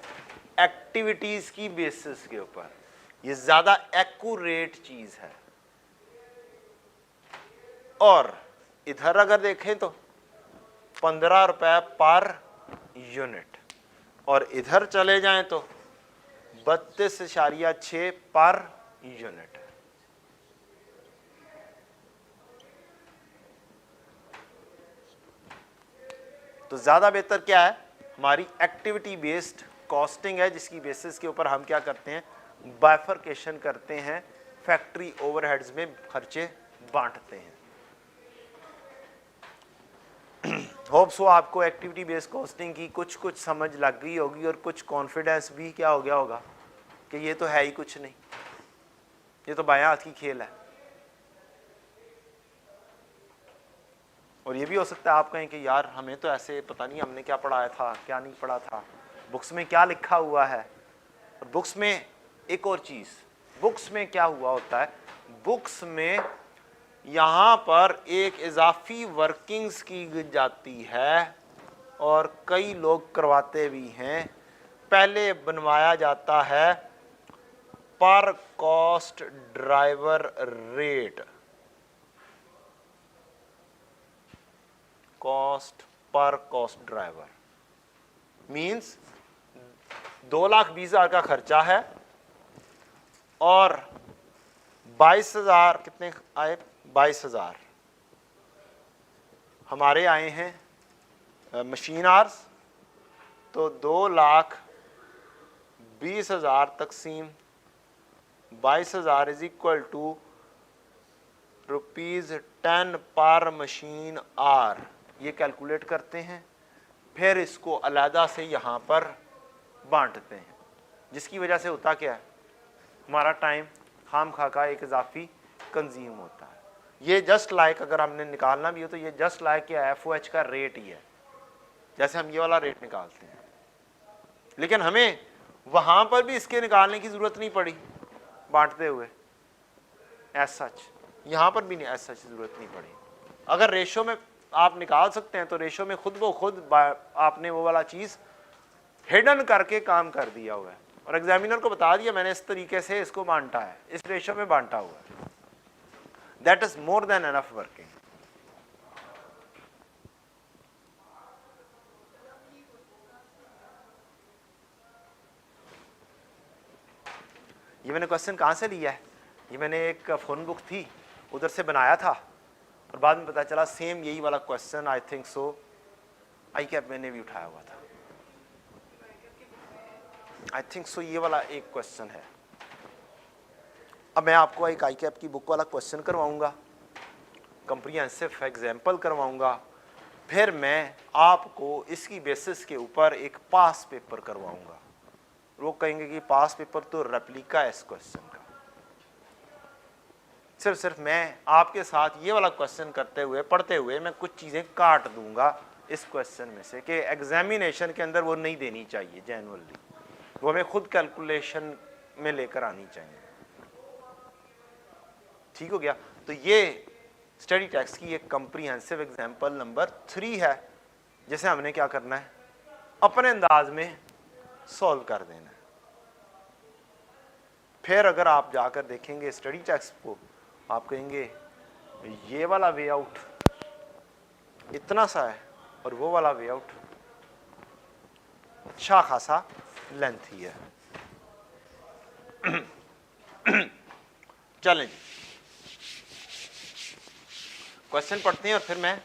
एक्टिविटीज की बेसिस के ऊपर ये ज्यादा एक्यूरेट चीज है। और इधर अगर देखें तो 15 रुपए पर यूनिट और इधर चले जाएं तो 32.6 पर यूनिट। तो ज्यादा बेहतर क्या है? हमारी एक्टिविटी बेस्ड कॉस्टिंग है, जिसकी बेसिस के ऊपर हम क्या करते हैं, बाइफर्केशन करते हैं, फैक्ट्री ओवरहेड्स में खर्चे बांटते हैं। होप्स हो आपको एक्टिविटी बेस्ड कॉस्टिंग की कुछ समझ लग गई होगी और कुछ कॉन्फिडेंस भी क्या हो गया होगा कि ये तो है ही कुछ नहीं, ये तो बायां हाथ की खेल है। और ये भी हो सकता है आप कहें कि यार हमें तो ऐसे पता नहीं हमने क्या पढ़ाया था क्या नहीं पढ़ा था, बुक्स में क्या लिखा हुआ है। और बुक्स में एक और चीज़, बुक्स में क्या हुआ होता है, बुक्स में यहाँ पर एक इजाफी वर्किंग्स की जाती है और कई लोग करवाते भी हैं। पहले बनवाया जाता है पर cost driver rate, cost per cost driver means 2,20,000 का खर्चा है और 22,000 कितने आए, 22,000 हमारे आए हैं मशीन आवर्स। तो 2,20,000 तकसीम 22,000 इज इक्वल टू ₹10 पर मशीन आवर। ये कैलकुलेट करते हैं, फिर इसको अलहदा से यहाँ पर बांटते हैं, जिसकी वजह से होता क्या है, हमारा टाइम खाम खा का एक इजाफी कंज्यूम होता है। ये जस्ट लाइक अगर हमने निकालना भी हो तो ये जस्ट लाइक क्या FOH का रेट ही है, जैसे हम ये वाला रेट निकालते हैं। लेकिन हमें वहाँ पर भी इसके निकालने की ज़रूरत नहीं पड़ी बांटते हुए, एज सच यहाँ पर भी नहीं एज सच ज़रूरत नहीं पड़ी। अगर रेशो में आप निकाल सकते हैं तो रेशो में खुद ब खुद आपने वो वाला चीज़ हिडन करके काम कर दिया हुआ है और एग्जामिनर को बता दिया मैंने इस तरीके से इसको बांटा है, इस रेशो में बांटा हुआ है। That is more than enough working. ये मैंने क्वेश्चन कहाँ से लिया है? ये मैंने एक फोन बुक थी उधर से बनाया था और बाद में पता चला सेम यही वाला question I think so I cap मैंने भी उठाया हुआ था। आई थिंक सो ये वाला एक क्वेश्चन है। अब मैं आपको एक आई कैप की बुक वाला क्वेश्चन करवाऊंगा, कंप्रीहेंसिव एग्जाम्पल करवाऊंगा, फिर मैं आपको इसकी बेसिस के ऊपर एक पास पेपर करवाऊंगा। वो कहेंगे कि पास पेपर तो रेप्लिका है इस क्वेश्चन का। सिर्फ मैं आपके साथ ये वाला क्वेश्चन करते हुए पढ़ते हुए मैं कुछ चीज़ें काट दूंगा इस क्वेश्चन में से कि एग्जामिनेशन के अंदर वो नहीं देनी चाहिए जनरली, वो हमें खुद कैलकुलेशन में लेकर आनी चाहिए। ठीक हो गया? तो ये स्टडी टेक्स्ट की एक कंप्रीहेंसिव एग्जाम्पल नंबर 3 है, जिसे हमने क्या करना है, अपने अंदाज में सॉल्व कर देना है। फिर अगर आप जाकर देखेंगे स्टडी टेक्स्ट को, आप कहेंगे ये वाला वे आउट इतना सा है और वो वाला वे आउट अच्छा खासा लेंथी है। चलें जी, क्वेश्चन पढ़ते हैं और फिर मैं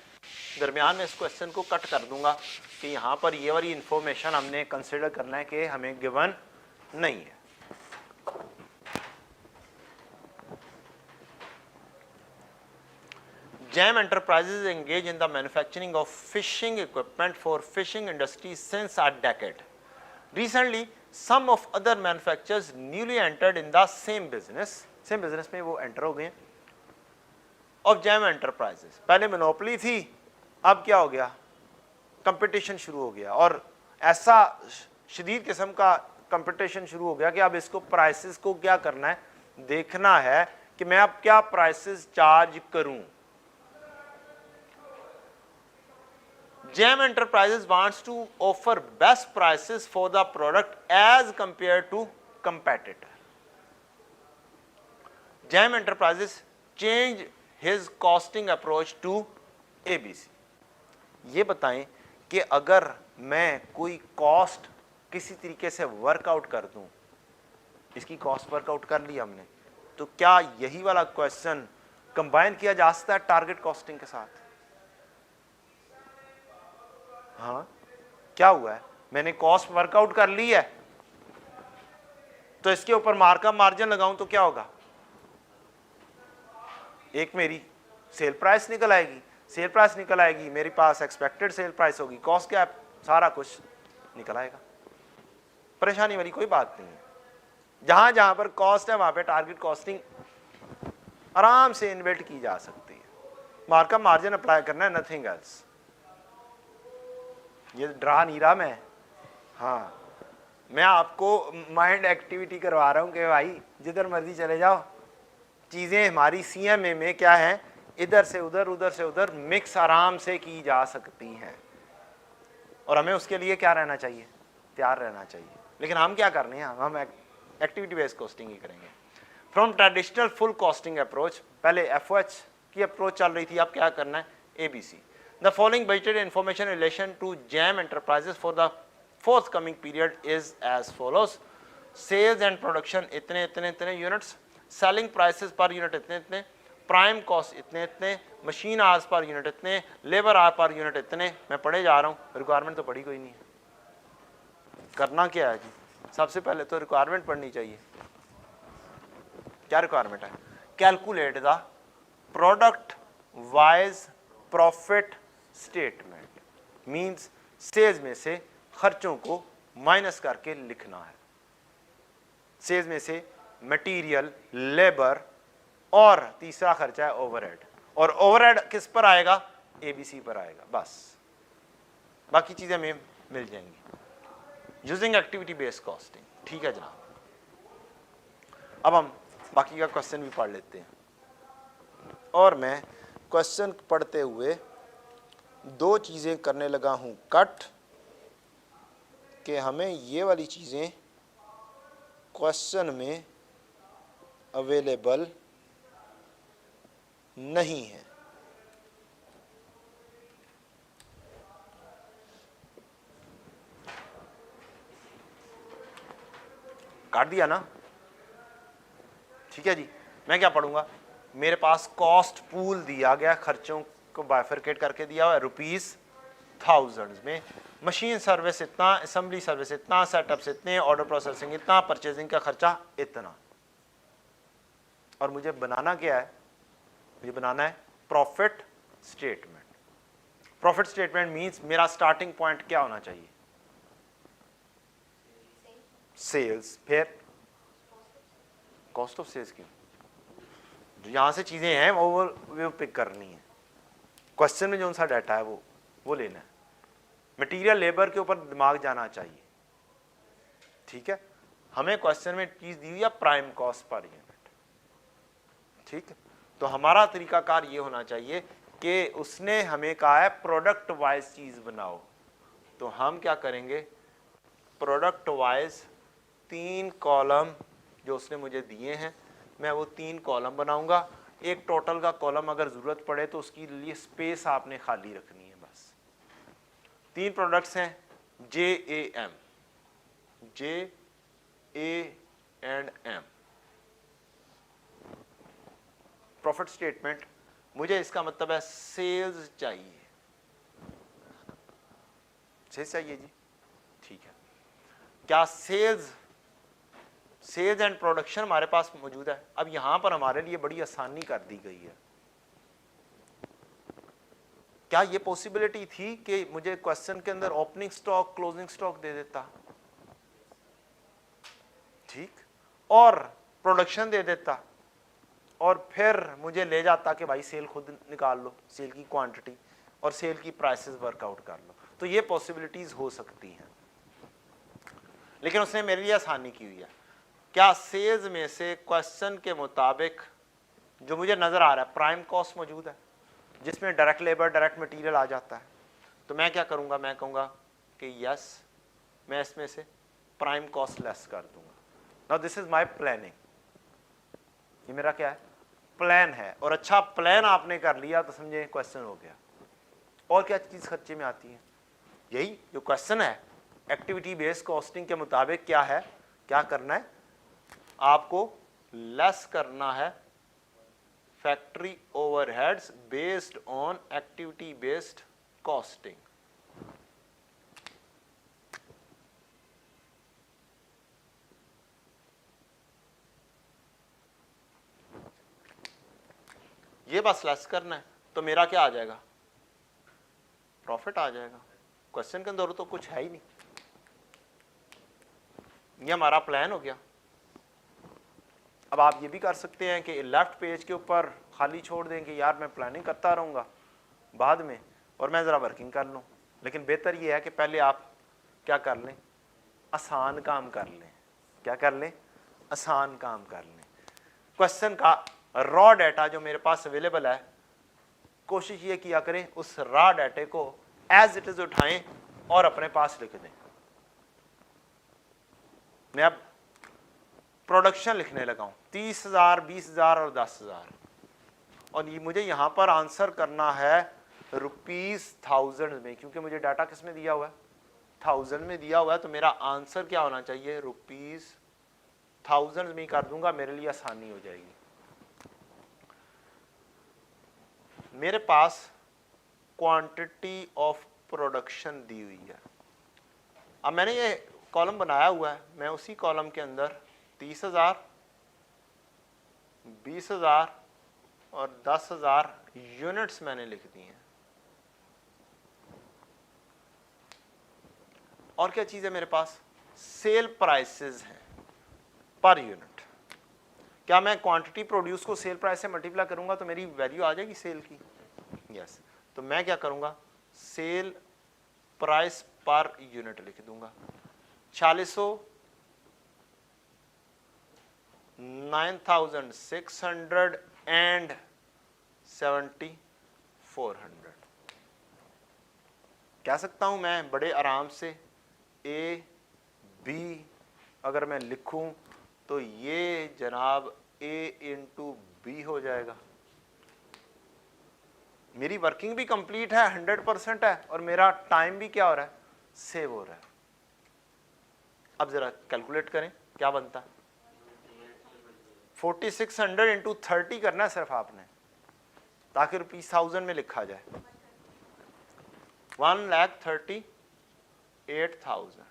दरमियान में इस क्वेश्चन को कट कर दूंगा कि यहाँ पर ये वाली इंफॉर्मेशन हमने कंसिडर करना है कि हमें गिवन नहीं है। JAM Enterprises engage in the manufacturing of fishing equipment for fishing industry since a decade. Recently, some of other manufacturers newly entered in the same business में वो एंटर हो गए of JAM Enterprises. पहले monopoly थी, अब क्या हो गया, कंपटीशन शुरू हो गया और ऐसा शदीद किस्म का कंपटीशन शुरू हो गया कि अब इसको प्राइसेस को क्या करना है, देखना है कि मैं अब क्या प्राइसेस चार्ज करूं। JAM Enterprises wants to offer best prices for the product as compared to competitor. JAM Enterprises changed his costing approach to ABC. ये बताएं कि अगर मैं कोई कॉस्ट किसी तरीके से वर्कआउट कर दूं, इसकी कॉस्ट वर्कआउट कर ली हमने, तो क्या यही वाला क्वेश्चन कंबाइन किया जा सकता है टारगेट कॉस्टिंग के साथ? हाँ, क्या हुआ है, मैंने कॉस्ट वर्कआउट कर ली है तो इसके ऊपर मार्कअप मार्जिन लगाऊं तो क्या होगा, एक मेरी सेल प्राइस निकल आएगी, सेल प्राइस निकल आएगी, मेरे पास एक्सपेक्टेड सेल प्राइस होगी, कॉस्ट क्या है, सारा कुछ निकल आएगा। परेशानी वाली कोई बात नहीं है। जहां जहां पर कॉस्ट है वहां पे टारगेट कॉस्टिंग आराम से इन्वेट की जा सकती है। मार्कअप मार्जिन अप्लाई करना है, नथिंग एल्स। ये डरा नहीं रहा मैं, हाँ, मैं आपको माइंड एक्टिविटी करवा रहा हूं कि भाई जिधर मर्जी चले जाओ, चीज़ें हमारी CMA में क्या है, इधर से उधर उधर से उधर मिक्स आराम से की जा सकती हैं और हमें उसके लिए क्या रहना चाहिए, तैयार रहना चाहिए। लेकिन हम क्या करने हैं, हम एक्टिविटी बेस्ड कॉस्टिंग ही करेंगे। From traditional full costing approach, पहले FOH की अप्रोच चल रही थी, अब क्या करना है, ABC। The following budgeted information relation to JAM Enterprises for the forthcoming period is as follows. Sales and production इतने इतने इतने units, selling prices per unit इतने इतने, प्राइम कॉस्ट इतने इतने, मशीन आवर्स पर यूनिट इतने, लेबर आवर पर यूनिट इतने। मैं पढ़े जा रहा हूँ, रिक्वायरमेंट तो पढ़ी कोई नहीं है। करना क्या है जी, सबसे पहले तो रिक्वायरमेंट पढ़नी चाहिए। क्या रिक्वायरमेंट है, calculate the product wise profit statement, means sales में से खर्चों को माइनस करके लिखना है। सेल्स में से मटेरियल, लेबर और तीसरा खर्चा है ओवरहेड, और ओवरहेड किस पर आएगा, ABC पर आएगा, बस बाकी चीजें हमें मिल जाएंगी यूजिंग एक्टिविटी बेस्ड कॉस्टिंग। ठीक है जनाब, अब हम बाकी का क्वेश्चन भी पढ़ लेते हैं और मैं क्वेश्चन पढ़ते हुए दो चीजें करने लगा हूं कट, कि हमें ये वाली चीजें क्वेश्चन में अवेलेबल नहीं है। काट दिया ना, ठीक है जी। मैं क्या पढ़ूंगा, मेरे पास कॉस्ट पूल दिया गया, खर्चों को बाइफरकेट करके दिया हुआ है ₹1000 में, मशीन सर्विस इतना, असेंबली सर्विस इतना, सेटअप इतने, ऑर्डर प्रोसेसिंग इतना, परचेजिंग का खर्चा इतना। और मुझे बनाना क्या है, मुझे बनाना है profit statement. Profit statement means मेरा स्टार्टिंग पॉइंट क्या होना चाहिए, सेल्स, फिर कॉस्ट ऑफ सेल्स की जो यहां से चीजें हैं वो पिक करनी है। क्वेश्चन में जो सा डाटा है वो लेना है। मटेरियल लेबर के ऊपर दिमाग जाना चाहिए, ठीक है। हमें क्वेश्चन में चीज दी हुई है प्राइम कॉस्ट पर यूनिट, ठीक है। तो हमारा तरीकाकार ये होना चाहिए कि उसने हमें कहा है प्रोडक्ट वाइज चीज बनाओ, तो हम क्या करेंगे, प्रोडक्ट वाइज 3 कॉलम जो उसने मुझे दिए हैं, मैं वो 3 कॉलम बनाऊंगा। एक टोटल का कॉलम अगर जरूरत पड़े तो उसके लिए स्पेस आपने खाली रखनी है बस। 3 प्रोडक्ट्स हैं JAM, JA&M। प्रॉफिट स्टेटमेंट, मुझे इसका मतलब है सेल्स चाहिए, सेल्स चाहिए जी, ठीक है। क्या सेल्स एंड प्रोडक्शन हमारे पास मौजूद है? अब यहां पर हमारे लिए बड़ी आसानी कर दी गई है। क्या ये पॉसिबिलिटी थी कि मुझे क्वेश्चन के अंदर ओपनिंग स्टॉक क्लोजिंग स्टॉक दे देता, ठीक, और प्रोडक्शन दे देता, और फिर मुझे ले जाता कि भाई सेल खुद निकाल लो, सेल की क्वांटिटी और सेल की प्राइसेस वर्कआउट कर लो। तो ये पॉसिबिलिटीज हो सकती हैं, लेकिन उसने मेरे लिए आसानी की हुई है। क्या सेल्स में से क्वेश्चन के मुताबिक जो मुझे नजर आ रहा है प्राइम कॉस्ट मौजूद है, जिसमें डायरेक्ट लेबर डायरेक्ट मटेरियल आ जाता है, तो मैं क्या करूंगा, मैं कहूंगा कि यस, मैं इसमें से प्राइम कॉस्ट लेस कर दूंगा। Now this is my planning, ये मेरा क्या है, प्लान है। और अच्छा प्लान आपने कर लिया तो समझे क्वेश्चन हो गया। और क्या चीज खर्चे में आती है, यही जो क्वेश्चन है एक्टिविटी बेस्ड कॉस्टिंग के मुताबिक क्या है, क्या करना है आपको, लेस करना है factory overheads based on activity based costing. ये बस लेस करना है, तो मेरा क्या आ जाएगा, प्रॉफिट आ जाएगा। क्वेश्चन के अंदर तो कुछ है ही नहीं, ये हमारा प्लान हो गया। अब आप ये भी कर सकते हैं कि लेफ्ट पेज के ऊपर खाली छोड़ दें कि यार मैं प्लानिंग करता रहूँगा बाद में और मैं ज़रा वर्किंग कर लूँ, लेकिन बेहतर ये है कि पहले आप क्या कर लें, आसान काम कर लें। क्या कर लें, आसान काम कर लें। क्वेश्चन का रॉ डाटा जो मेरे पास अवेलेबल है, कोशिश ये किया करें उस रॉ डाटे को एज इट इज उठाएं और अपने पास लिख दें। मैं अब प्रोडक्शन लिखने लगा हूं, 30,000, 20,000 और 10,000, और ये मुझे यहां पर आंसर करना है ₹1000 में, क्योंकि मुझे डाटा किस में दिया हुआ है, 1000 में दिया हुआ है। तो मेरा आंसर क्या होना चाहिए, ₹1000 में ही कर दूंगा, मेरे लिए आसानी हो जाएगी। मेरे पास क्वांटिटी ऑफ प्रोडक्शन दी हुई है। अब मैंने ये कॉलम बनाया हुआ है, मैं उसी कॉलम के अंदर 30,000, 20,000 और 10,000 यूनिट्स मैंने लिख दी हैं। और क्या चीज है मेरे पास, सेल प्राइसेस हैं पर यूनिट। क्या मैं क्वांटिटी प्रोड्यूस को सेल प्राइस से मल्टीप्लाई करूंगा तो मेरी वैल्यू आ जाएगी सेल की, यस। तो मैं क्या करूंगा, सेल प्राइस पर यूनिट लिख दूंगा, 4600, 9,600 एंड 7,400। कह सकता हूं मैं बड़े आराम से ए बी अगर मैं लिखूं तो ये जनाब ए इंटू बी हो जाएगा। मेरी वर्किंग भी कंप्लीट है, 100% है, और मेरा टाइम भी क्या हो रहा है, सेव हो रहा है। अब जरा कैलकुलेट करें क्या बनता है, 4600 इंटू 30 करना है सिर्फ आपने, ताकि ₹1000 में लिखा जाए। 1,38,000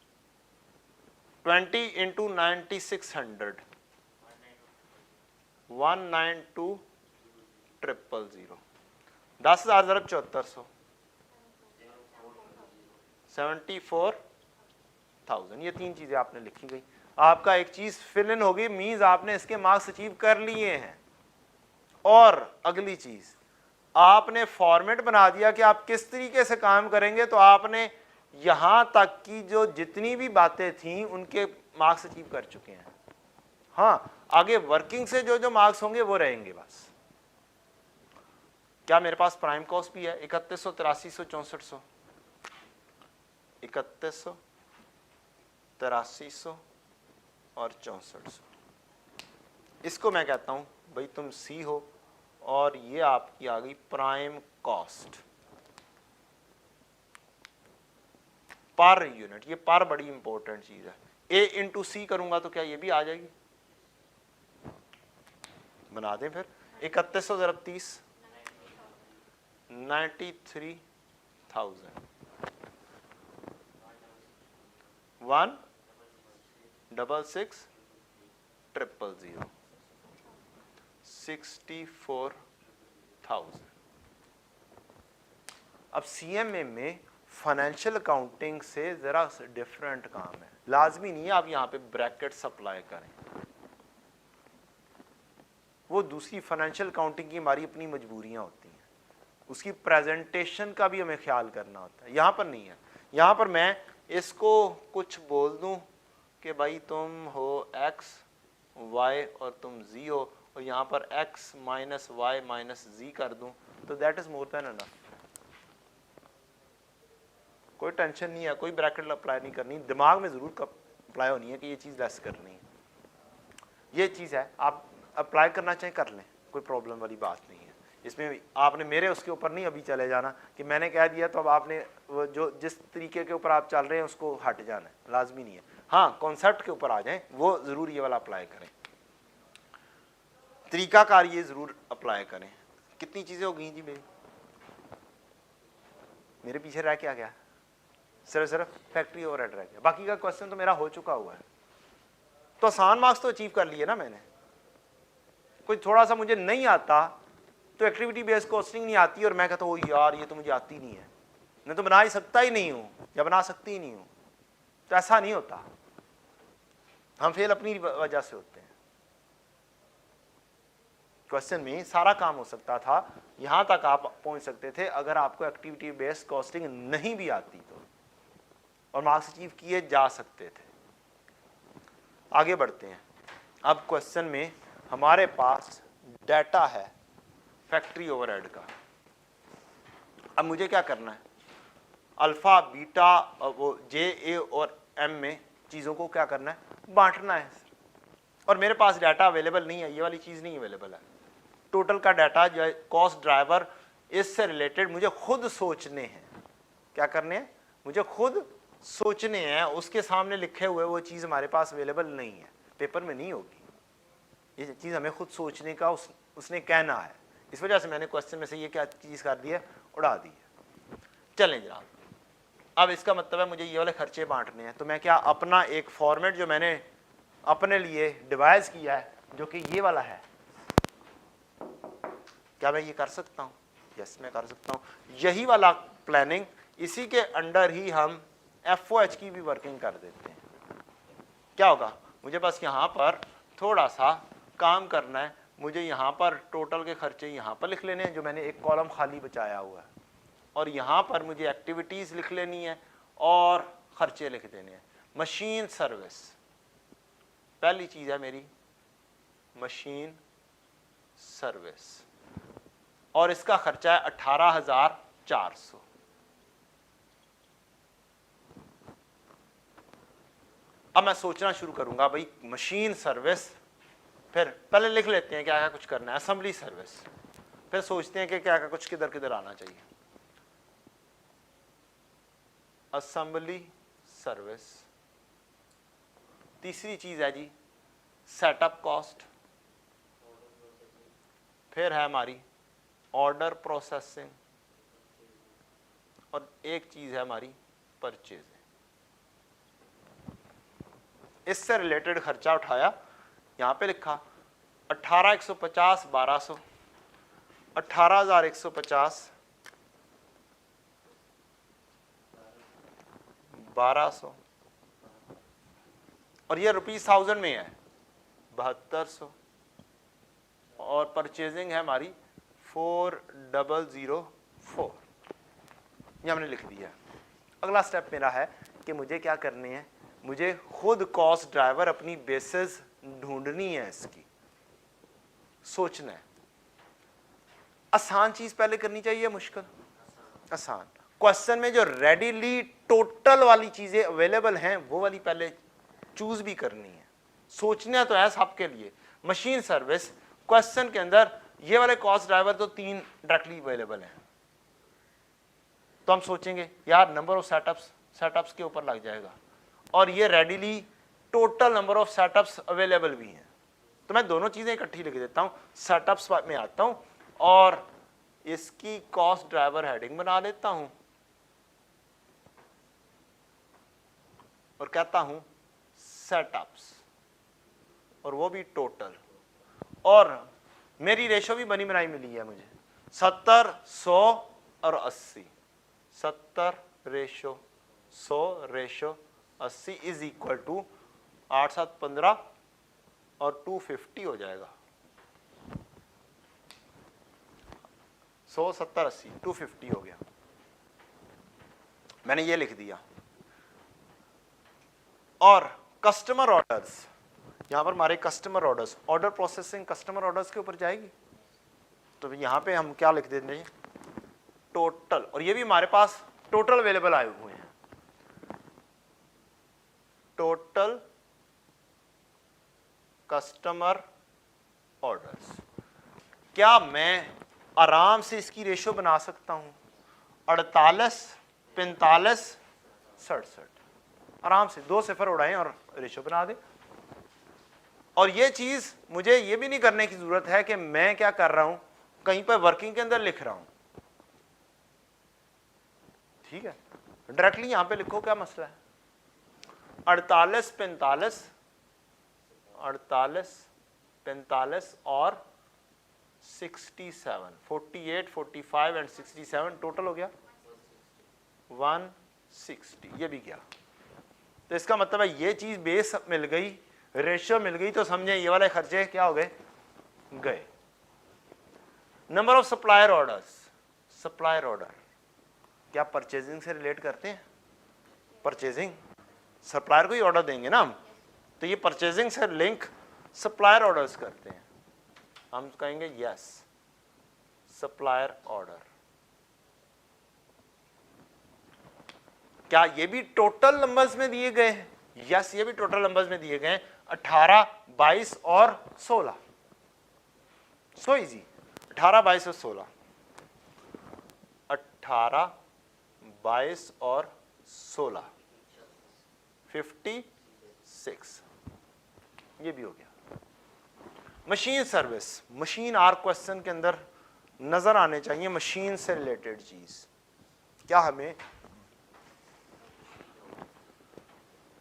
20 इंटू 9600 192,000 10,000 ज़रब 7400 74,000। ये 3 चीजें आपने लिखी गई, आपका एक चीज फिल इन होगी, मींस आपने इसके मार्क्स अचीव कर लिए हैं। और अगली चीज आपने फॉर्मेट बना दिया कि आप किस तरीके से काम करेंगे, तो आपने यहां तक की जो जितनी भी बातें थी उनके मार्क्स अचीव कर चुके हैं। हाँ, आगे वर्किंग से जो जो मार्क्स होंगे वो रहेंगे बस। क्या मेरे पास प्राइम कॉस्ट भी है? 3100, 8300, 6400, 3100, 8300 और 6400। इसको मैं कहता हूं भाई तुम सी हो, और ये आपकी आ गई प्राइम कॉस्ट पर यूनिट। ये पर बड़ी इंपॉर्टेंट चीज है। ए इंटू सी करूंगा तो क्या ये भी आ जाएगी? बना दें फिर। 3100 ज़रब 30 93,000 166,000 64,000। अब सीएमए में फाइनेंशियल अकाउंटिंग से जरा डिफरेंट काम है। लाजमी नहीं है आप यहां पे ब्रैकेट सप्लाई करें, वो दूसरी फाइनेंशियल अकाउंटिंग की हमारी अपनी मजबूरियां होती हैं, उसकी प्रेजेंटेशन का भी हमें ख्याल करना होता है। यहां पर नहीं है। यहां पर मैं इसको कुछ बोल दूं कि भाई तुम हो x y और तुम z हो, और यहां पर x minus Y minus z कर दूं, तो that is more than enough. कोई टेंशन नहीं है, कोई ब्रैकेट अप्लाई नहीं करनी, दिमाग में जरूर अप्लाई होनी है कि ये चीज लेस करनी है। ये चीज है, आप अप्लाई करना चाहें कर लें, कोई प्रॉब्लम वाली बात नहीं है। इसमें आपने मेरे उसके ऊपर नहीं अभी चले जाना कि मैंने कह दिया तो अब आपने वो जो जिस तरीके के ऊपर आप चल रहे हैं उसको हट जाना है, लाजमी नहीं है। हाँ, कॉन्सेप्ट के ऊपर आ जाएं, वो जरूर ये वाला अप्लाई करें, तरीकाकार ये जरूर अप्लाई करें। कितनी चीजें हो गई जी मेरे पीछे रह के आ गया? सिर्फ फैक्ट्री ओवरहेड रह गया, बाकी का क्वेश्चन तो मेरा हो चुका हुआ है। तो आसान मार्क्स तो अचीव कर लिए ना मैंने। कोई थोड़ा सा मुझे नहीं आता तो एक्टिविटी बेस्ड कॉस्टिंग नहीं आती और मैं कहता हूँ यार ये तो मुझे आती नहीं है, मैं तो बना ही सकता ही नहीं हूँ या बना सकती ही नहीं हूँ, तो ऐसा नहीं होता। हम फेल अपनी वजह से होते हैं। क्वेश्चन में सारा काम हो सकता था, यहां तक आप पहुंच सकते थे अगर आपको एक्टिविटी बेस्ड कॉस्टिंग नहीं भी आती तो, और मार्क्स अचीव किए जा सकते थे। आगे बढ़ते हैं। अब क्वेश्चन में हमारे पास डाटा है फैक्ट्री ओवरहेड का। अब मुझे क्या करना है? अल्फा बीटा वो जे ए और एम में चीज़ों को क्या करना है? बांटना है। और मेरे पास डाटा अवेलेबल नहीं है, ये वाली चीज़ नहीं अवेलेबल है। टोटल का डाटा जो है कॉस्ट ड्राइवर, इससे रिलेटेड मुझे खुद सोचने हैं। क्या करने हैं? मुझे खुद सोचने हैं। उसके सामने लिखे हुए वो चीज़ हमारे पास अवेलेबल नहीं है, पेपर में नहीं होगी। ये चीज़ हमें खुद सोचने का उसने कहना है। इस वजह से मैंने क्वेश्चन में से ये क्या चीज़ कर दी है? उड़ा दी है। चलें जनाब, अब इसका मतलब है मुझे ये वाले खर्चे बांटने हैं। तो मैं क्या अपना एक फॉर्मेट जो मैंने अपने लिए डिवाइस किया है, जो कि ये वाला है, क्या मैं ये कर सकता हूँ? यस, मैं कर सकता हूँ। यही वाला प्लानिंग, इसी के अंडर ही हम FOH की भी वर्किंग कर देते हैं। क्या होगा? मुझे बस यहाँ पर थोड़ा सा काम करना है। मुझे यहाँ पर टोटल के खर्चे यहाँ पर लिख लेने हैं, जो मैंने एक कॉलम खाली बचाया हुआ है, और यहाँ पर मुझे एक्टिविटीज़ लिख लेनी है और खर्चे लिख देने हैं। मशीन सर्विस पहली चीज़ है मेरी, मशीन सर्विस, और इसका खर्चा है 18,400। अब मैं सोचना शुरू करूंगा भाई मशीन सर्विस, फिर पहले लिख लेते हैं क्या क्या कुछ करना है। असेंबली सर्विस, फिर सोचते हैं कि क्या क्या कुछ किधर किधर आना चाहिए। Assembly service. तीसरी चीज है जी सेटअप कॉस्ट, फिर है हमारी ऑर्डर प्रोसेसिंग, और एक चीज है हमारी परचेजिंग। इससे रिलेटेड खर्चा उठाया, यहां पे लिखा 18,150 1200, 18,150 1200, और ये ₹1000 में है 7200, और परचेजिंग है हमारी 4004, ये हमने लिख दिया। अगला स्टेप मेरा है कि मुझे क्या करने हैं, मुझे खुद कॉस्ट ड्राइवर अपनी बेसिस ढूंढनी है, इसकी सोचना है। आसान चीज पहले करनी चाहिए, मुश्किल? आसान। क्वेश्चन में जो रेडीली टोटल वाली चीजें अवेलेबल हैं वो वाली पहले चूज भी करनी है। सोचना तो है सबके लिए। मशीन सर्विस क्वेश्चन के अंदर ये वाले कॉस्ट ड्राइवर तो 3 डायरेक्टली अवेलेबल हैं, तो हम सोचेंगे यार नंबर ऑफ सेटअप्स के ऊपर लग जाएगा, और ये readily total number of setups available भी हैं, तो मैं दोनों चीजें इकट्ठी लिख देता हूं। सेटअप्स में आता हूं और इसकी कॉस्ट ड्राइवर हेडिंग बना लेता हूं और कहता हूं सेटअप्स, और वो भी टोटल, और मेरी रेशो भी बनी बनाई मिली है मुझे 70 100 और 80। 70 ratio 100 ratio 80 is equal to 8 7 15 और 250 हो जाएगा। 100 70 80 250 हो गया, मैंने ये लिख दिया। और कस्टमर ऑर्डर्स, यहां पर हमारे customer orders, order processing customer orders के ऊपर जाएगी, तो यहां पे हम क्या लिख देते हैं, टोटल, और ये भी हमारे पास टोटल अवेलेबल आए हुए हैं, टोटल कस्टमर ऑर्डर्स। क्या मैं आराम से इसकी रेशो बना सकता हूं 48 45 67, आराम से 2 सिफर उड़ाएं और रेशो बना दें। और ये चीज मुझे ये भी नहीं करने की जरूरत है कि मैं क्या कर रहा हूं, कहीं पर वर्किंग के अंदर लिख रहा हूं, ठीक है, डायरेक्टली यहां पे लिखो क्या मसला है। 48 45 48 45 और 67, 48 45 एंड 67 टोटल हो गया 160, ये भी गया। तो इसका मतलब है ये चीज बेस मिल गई, रेशियो मिल गई, तो समझे ये वाले खर्चे क्या हो गए। Number of supplier orders, supplier order क्या परचेजिंग से रिलेट करते हैं? परचेजिंग, सप्लायर को ही ऑर्डर देंगे ना हम, तो ये परचेजिंग से लिंक सप्लायर ऑर्डर्स करते हैं। हम कहेंगे यस सप्लायर ऑर्डर। क्या ये भी टोटल नंबर्स में दिए गए हैं? यस, ये भी टोटल नंबर्स में दिए गए हैं, 18 22 और 16। सो इजी, 18 22 और 16, 18 22 और 16 56, ये भी हो गया। Machine service, machine hour question के अंदर नजर आने चाहिए मशीन से रिलेटेड चीज। क्या हमें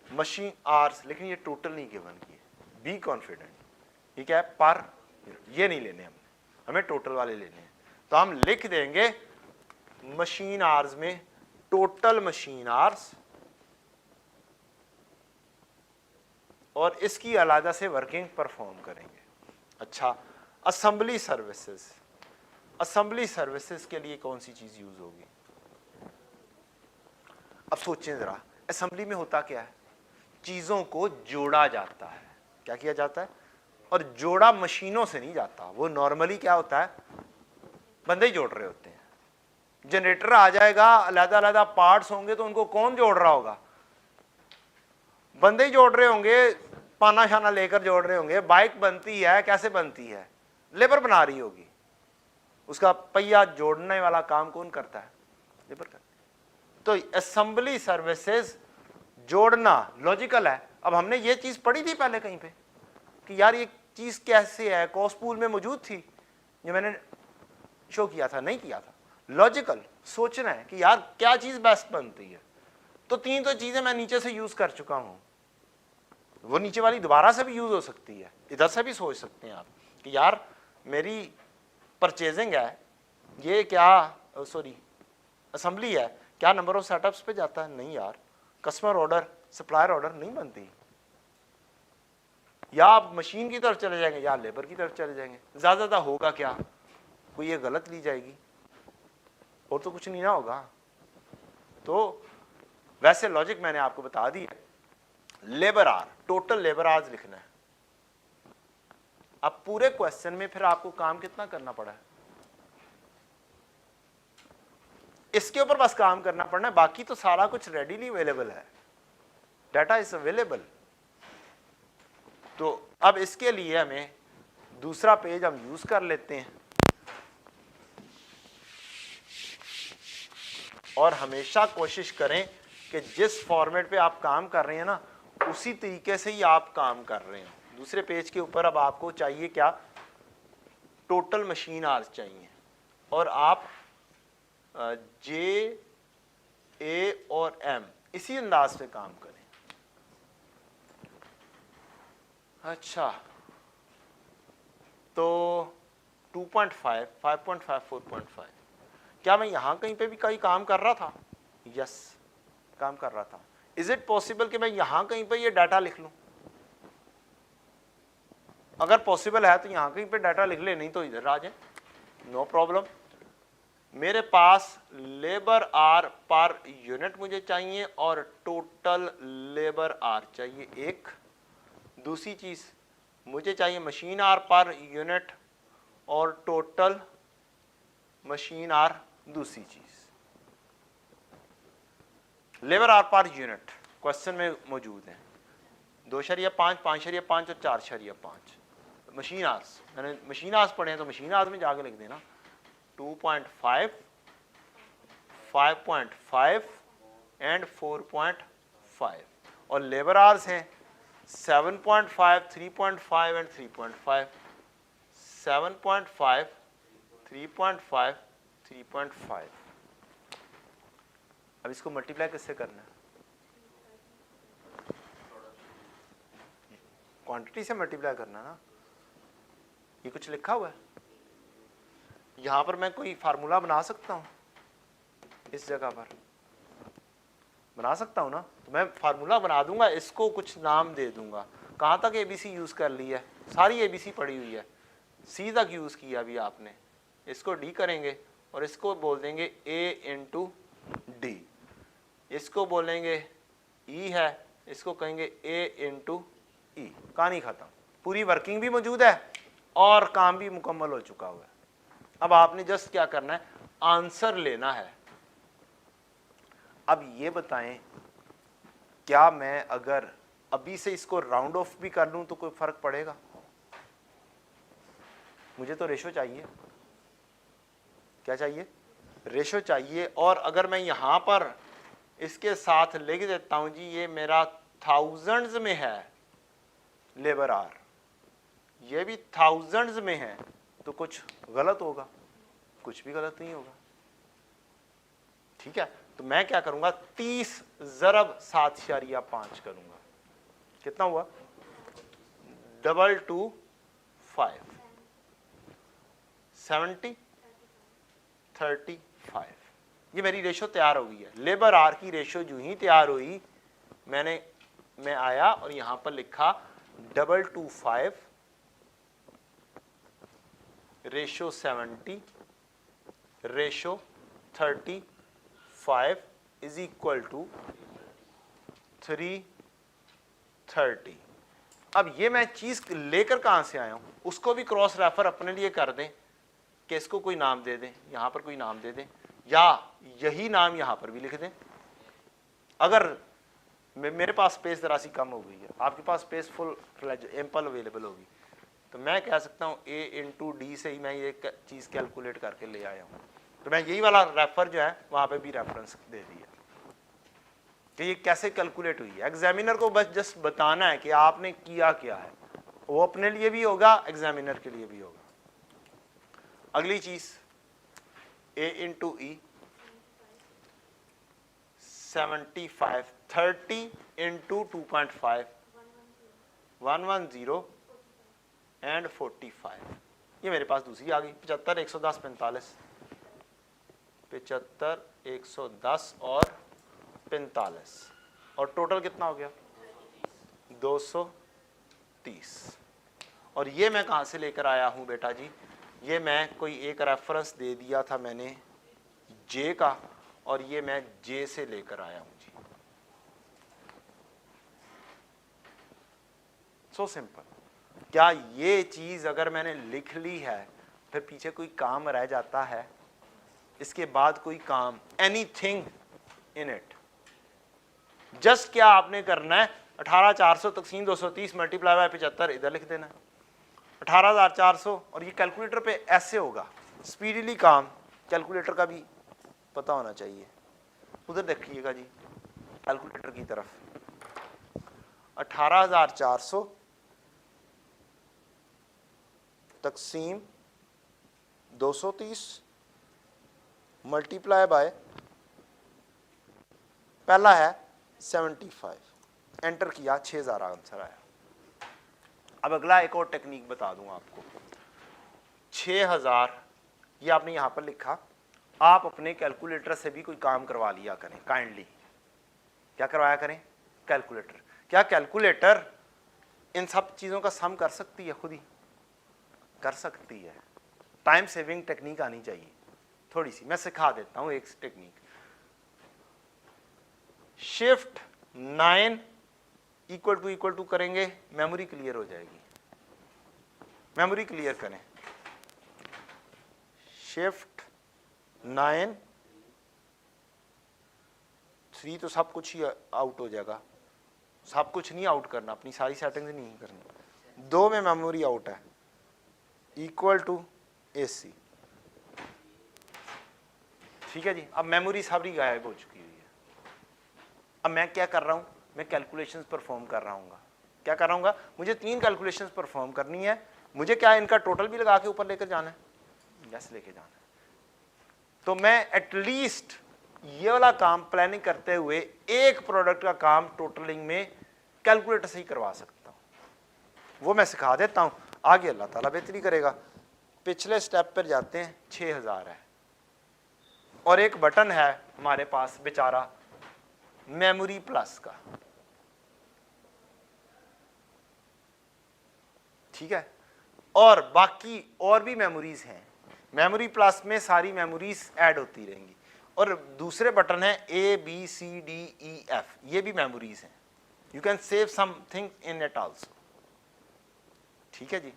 मशीन आर्स, लेकिन ये टोटल नहीं गिवन की है, बी कॉन्फिडेंट, ये क्या है पर, ये नहीं लेने हमें टोटल वाले लेने हैं, तो हम लिख देंगे मशीन आर्स में टोटल मशीन आर्स, और इसकी अलग से वर्किंग परफॉर्म करेंगे। अच्छा, असेंबली सर्विसेज, असेंबली सर्विसेज के लिए कौन सी चीज यूज होगी? अब सोचें जरा, असेंबली में होता क्या है, चीजों को जोड़ा जाता है। क्या किया जाता है? और जोड़ा मशीनों से नहीं जाता, वो नॉर्मली क्या होता है, बंदे ही जोड़ रहे होते हैं। जनरेटर आ जाएगा, अलग अलग पार्ट्स होंगे, तो उनको कौन जोड़ रहा होगा? बंदे ही जोड़ रहे होंगे, पाना शाना लेकर जोड़ रहे होंगे। बाइक बनती है, कैसे बनती है? लेबर बना रही होगी, उसका पहिया जोड़ने वाला काम कौन करता है? लेबर करता है। तो असेंबली सर्विसेज जोड़ना लॉजिकल है। अब हमने ये चीज पढ़ी थी पहले कहीं पे कि यार ये चीज कैसे है, कॉस्ट पूल में मौजूद थी, ये मैंने शो किया था, नहीं किया था। लॉजिकल सोचना है कि यार क्या चीज बेस्ट बनती है। तो 3 तो चीजें मैं नीचे से यूज कर चुका हूं, वो नीचे वाली दोबारा से भी यूज हो सकती है। इधर से भी सोच सकते हैं आप कि यार मेरी परचेजिंग है, ये क्या सॉरी असेंबली है, क्या नंबर ऑफ सेटअप्स पे जाता है? नहीं यार, कस्टमर ऑर्डर, सप्लायर ऑर्डर नहीं बनती। या आप मशीन की तरफ चले जाएंगे या लेबर की तरफ चले जाएंगे, ज्यादा होगा क्या? कोई ये गलत ली जाएगी और तो कुछ नहीं ना होगा। तो वैसे लॉजिक मैंने आपको बता दी है। Labour hour, total labour hours लिखना है। अब पूरे क्वेश्चन में फिर आपको काम कितना करना पड़ा है, इसके ऊपर बस काम करना पड़ना है, बाकी तो सारा कुछ रेडीली अवेलेबल है, डाटा इज अवेलेबल। तो अब इसके लिए हमें दूसरा पेज हम यूज कर लेते हैं, और हमेशा कोशिश करें कि जिस फॉर्मेट पे आप काम कर रहे हैं ना, उसी तरीके से ही आप काम कर रहे हैं। दूसरे पेज के ऊपर अब आपको चाहिए क्या? टोटल मशीन आवर्स चाहिए, और आप जे, ए और एम इसी अंदाज से काम करें। अच्छा, तो 2.5, 5.5, 4.5, क्या मैं यहां कहीं पे भी कहीं काम कर रहा था? यस, काम कर रहा था। इज इट पॉसिबल कि मैं यहां कहीं पे ये डाटा लिख लूं? अगर पॉसिबल है तो यहां कहीं पे डाटा लिख ले, नहीं तो इधर आ जाए, नो प्रॉब्लम। मेरे पास लेबर आर पर यूनिट मुझे चाहिए और टोटल लेबर आर चाहिए एक। दूसरी चीज मुझे चाहिए मशीन आर पर यूनिट और टोटल मशीन आर दूसरी चीज। Labour hour per unit question में मौजूद है 2.5, 5.5 और 4.5। मशीन आर्स, मैंने मशीन आर्स पढ़े हैं तो मशीन आर्स में जाके लिख देना 2.5, 5.5 एंड 4.5, और लेबर आर्स हैं 7.5, 3.5 एंड 3.5, 7.5, 3.5, 3.5। अब इसको मल्टीप्लाई किससे करना है? क्वांटिटी से मल्टीप्लाई करना ना। ये कुछ लिखा हुआ है, यहां पर मैं कोई फार्मूला बना सकता हूं, इस जगह पर बना सकता हूं ना, तो मैं फार्मूला बना दूंगा, इसको कुछ नाम दे दूंगा। कहां तक एबीसी यूज कर ली है? सारी एबीसी पड़ी हुई है, सी तक यूज किया अभी आपने। इसको डी करेंगे और इसको बोल देंगे ए इंटू डी, इसको बोलेंगे ई है, इसको कहेंगे ए इंटू ई। कहानी खत्म, पूरी वर्किंग भी मौजूद है और काम भी मुकम्मल हो चुका हुआ है। अब आपने जस्ट क्या करना है, आंसर लेना है। अब ये बताएं, क्या मैं अगर अभी से इसको राउंड ऑफ भी कर लूं तो कोई फर्क पड़ेगा? मुझे तो रेशो चाहिए। क्या चाहिए? रेशो चाहिए। और अगर मैं यहां पर इसके साथ लिख देता हूं जी ये मेरा थाउजेंड्स में है लेबर आर, ये भी थाउजेंड्स में है, तो कुछ गलत होगा? कुछ भी गलत नहीं होगा। ठीक है, तो मैं क्या करूंगा, 30 ज़रब 7.5 करूंगा। कितना हुआ? 225, 70, 35। ये मेरी रेशो तैयार हो गई है। लेबर आर की रेशो जो ही तैयार हुई, मैं आया और यहां पर लिखा 225 ratio 70 ratio 35 is equal to 330। अब ये मैं चीज लेकर कहां से आया हूं, उसको भी क्रॉस रेफर अपने लिए कर दें कि इसको कोई नाम दे दें, यहां पर कोई नाम दे दें, या यही नाम यहां पर भी लिख दें। अगर मेरे पास स्पेस जरा सी कम हो गई है, आपके पास space full fledge ample available होगी, तो मैं कह सकता हूं ए इंटू डी से ही मैं ये चीज़ कैलकुलेट करके ले आया हूं। तो मैं यही वाला रेफर जो है वहां पे भी रेफरेंस दे दिया कि ये कैसे कैलकुलेट हुई है। एग्जामिनर को बस जस्ट बताना है कि आपने किया क्या है, वो अपने लिए भी होगा, एग्जामिनर के लिए भी होगा। अगली चीज a into E 75, 30 into 2.5 110 and 45। ये मेरे पास दूसरी आ गई 75, 110, 45, 75, 110 और 45 और टोटल कितना हो गया 230। और ये मैं कहाँ से लेकर आया हूँ बेटा जी, ये मैं कोई एक रेफरेंस दे दिया था मैंने जे का, और ये मैं जे से लेकर आया हूँ जी। So simple. क्या ये चीज अगर मैंने लिख ली है फिर पीछे कोई काम रह जाता है, इसके बाद कोई काम, एनीथिंग इन इट। जस्ट क्या आपने करना है 18400 तकसीम 230 मल्टीप्लाई बाय 75 इधर लिख देना 18400, और ये कैलकुलेटर पे ऐसे होगा स्पीडीली काम, कैलकुलेटर का भी पता होना चाहिए। उधर देखिएगा जी कैलकुलेटर की तरफ, 18400 तकसीम 230 मल्टीप्लाई बाय, पहला है 75, एंटर किया 6000 आंसर आया। अब अगला एक और टेक्निक बता दूं आपको, 6000 ये आपने यहां पर लिखा, आप अपने कैलकुलेटर से भी कोई काम करवा लिया करें काइंडली। क्या करवाया करें, कैलकुलेटर। क्या कैलकुलेटर इन सब चीजों का सम कर सकती है, खुद ही कर सकती है। टाइम सेविंग टेक्निक आनी चाहिए थोड़ी सी, मैं सिखा देता हूं एक टेक्निक। शिफ्ट 9 इक्वल टू करेंगे, मेमोरी क्लियर हो जाएगी। मेमोरी क्लियर करें, शिफ्ट 9, 3 तो सब कुछ ही आउट हो जाएगा, सब कुछ नहीं आउट करना, अपनी सारी सेटिंग्स नहीं करनी। 2 में मेमोरी आउट है, इक्वल टू AC। ठीक है जी। अब मेमोरी सारी गायब हो चुकी हुई है। अब मैं क्या कर रहा हूं, मैं कैलकुलेशंस परफॉर्म कर रहा हूँ। क्या कर रहा हूँ, मुझे 3 कैलकुलेशंस परफॉर्म करनी है। मुझे क्या इनका टोटल भी लगा के ऊपर लेकर जाना है, यस लेके जाना है। तो मैं एटलीस्ट ये वाला काम प्लानिंग करते हुए एक प्रोडक्ट का काम टोटलिंग में कैलकुलेटर से ही करवा सकता हूं, वो मैं सिखा देता हूं। आगे अल्लाह ताला बेहतरी करेगा। पिछले स्टेप पर जाते हैं, 6000 है और एक बटन है हमारे पास बेचारा मेमोरी प्लस का, ठीक है। और बाकी और भी मेमोरीज हैं, मेमोरी प्लस में सारी मेमोरीज ऐड होती रहेंगी। और दूसरे बटन है ABCDEF, ये भी मेमोरीज हैं, you can save something in it also. ठीक है जी।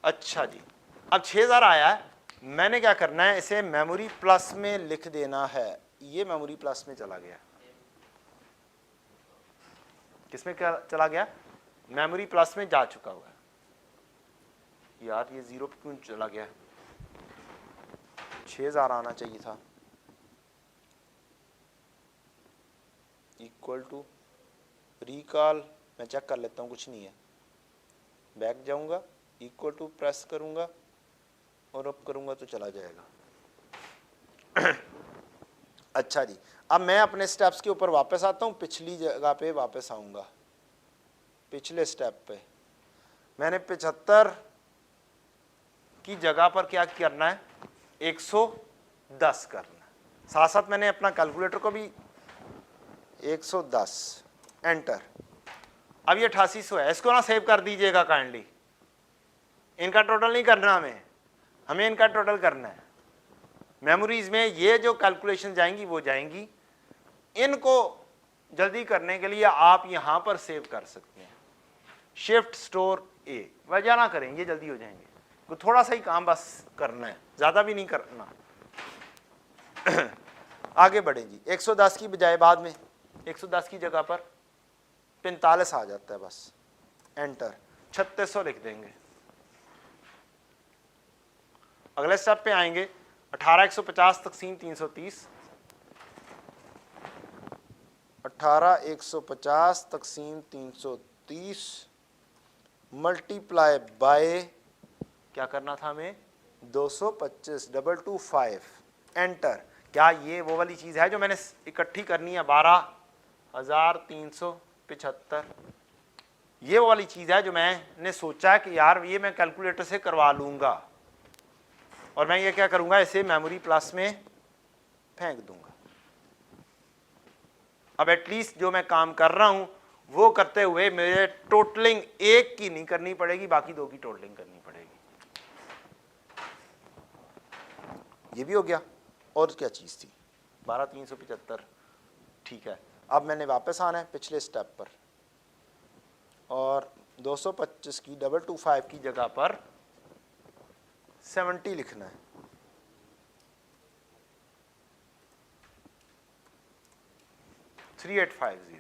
अच्छा जी, अब 6000 आया है, मैंने क्या करना है, इसे मेमोरी प्लस में लिख देना है। ये मेमोरी प्लस में चला गया, किसमें क्या चला गया, मेमोरी प्लस में जा चुका हुआ है। यार ये 0 पे क्यों चला गया, 6000 आना चाहिए था। इक्वल टू रिकॉल, मैं चेक कर लेता हूँ, कुछ नहीं है। बैक जाऊंगा, इक्वल टू प्रेस करूंगा और अब करूंगा तो चला जाएगा। अच्छा जी, अब मैं अपने स्टेप्स के ऊपर वापस आता हूँ, पिछली जगह पे वापस आऊंगा। पिछले स्टेप पे मैंने 75 की जगह पर क्या करना है, 110 करना है। साथ साथ मैंने अपना कैलकुलेटर को भी 110 एंटर। अब ये 8800 है, इसको ना सेव कर दीजिएगा काइंडली, इनका टोटल नहीं करना हमें इनका टोटल करना है। मेमोरीज में ये जो कैलकुलेशन जाएंगी वो जाएंगी, इनको जल्दी करने के लिए आप यहां पर सेव कर सकते हैं, शिफ्ट स्टोर ए। वजह ना करें, ये जल्दी हो जाएंगे, तो थोड़ा सा ही काम बस करना है, ज्यादा भी नहीं करना। आगे बढ़े जी, 110 की बजाय बाद में 110 की जगह पर 45 आ जाता है, बस एंटर। 3600 लिख देंगे। अगले स्टेप पे आएंगे, 18150 तकसीम 330, 18150 तकसीम 330 मल्टीप्लाई बाय, क्या करना था हमें, 225 225 एंटर। क्या ये वो वाली चीज है जो मैंने इकट्ठी करनी है 12,375? ये वो वाली चीज है जो मैंने सोचा है कि यार ये मैं कैलकुलेटर से करवा लूंगा और मैं ये क्या करूंगा, इसे मेमोरी प्लस में फेंक दूंगा। अब एटलीस्ट जो मैं काम कर रहा हूं वो करते हुए मुझे टोटलिंग एक की नहीं करनी पड़ेगी, बाकी दो की टोटलिंग करनी पड़ेगी। ये भी हो गया। और क्या चीज थी? 12,375। ठीक है, अब मैंने वापस आना है पिछले स्टेप पर और 225 की 225 की जगह पर 70 लिखना है। थ्री 3850।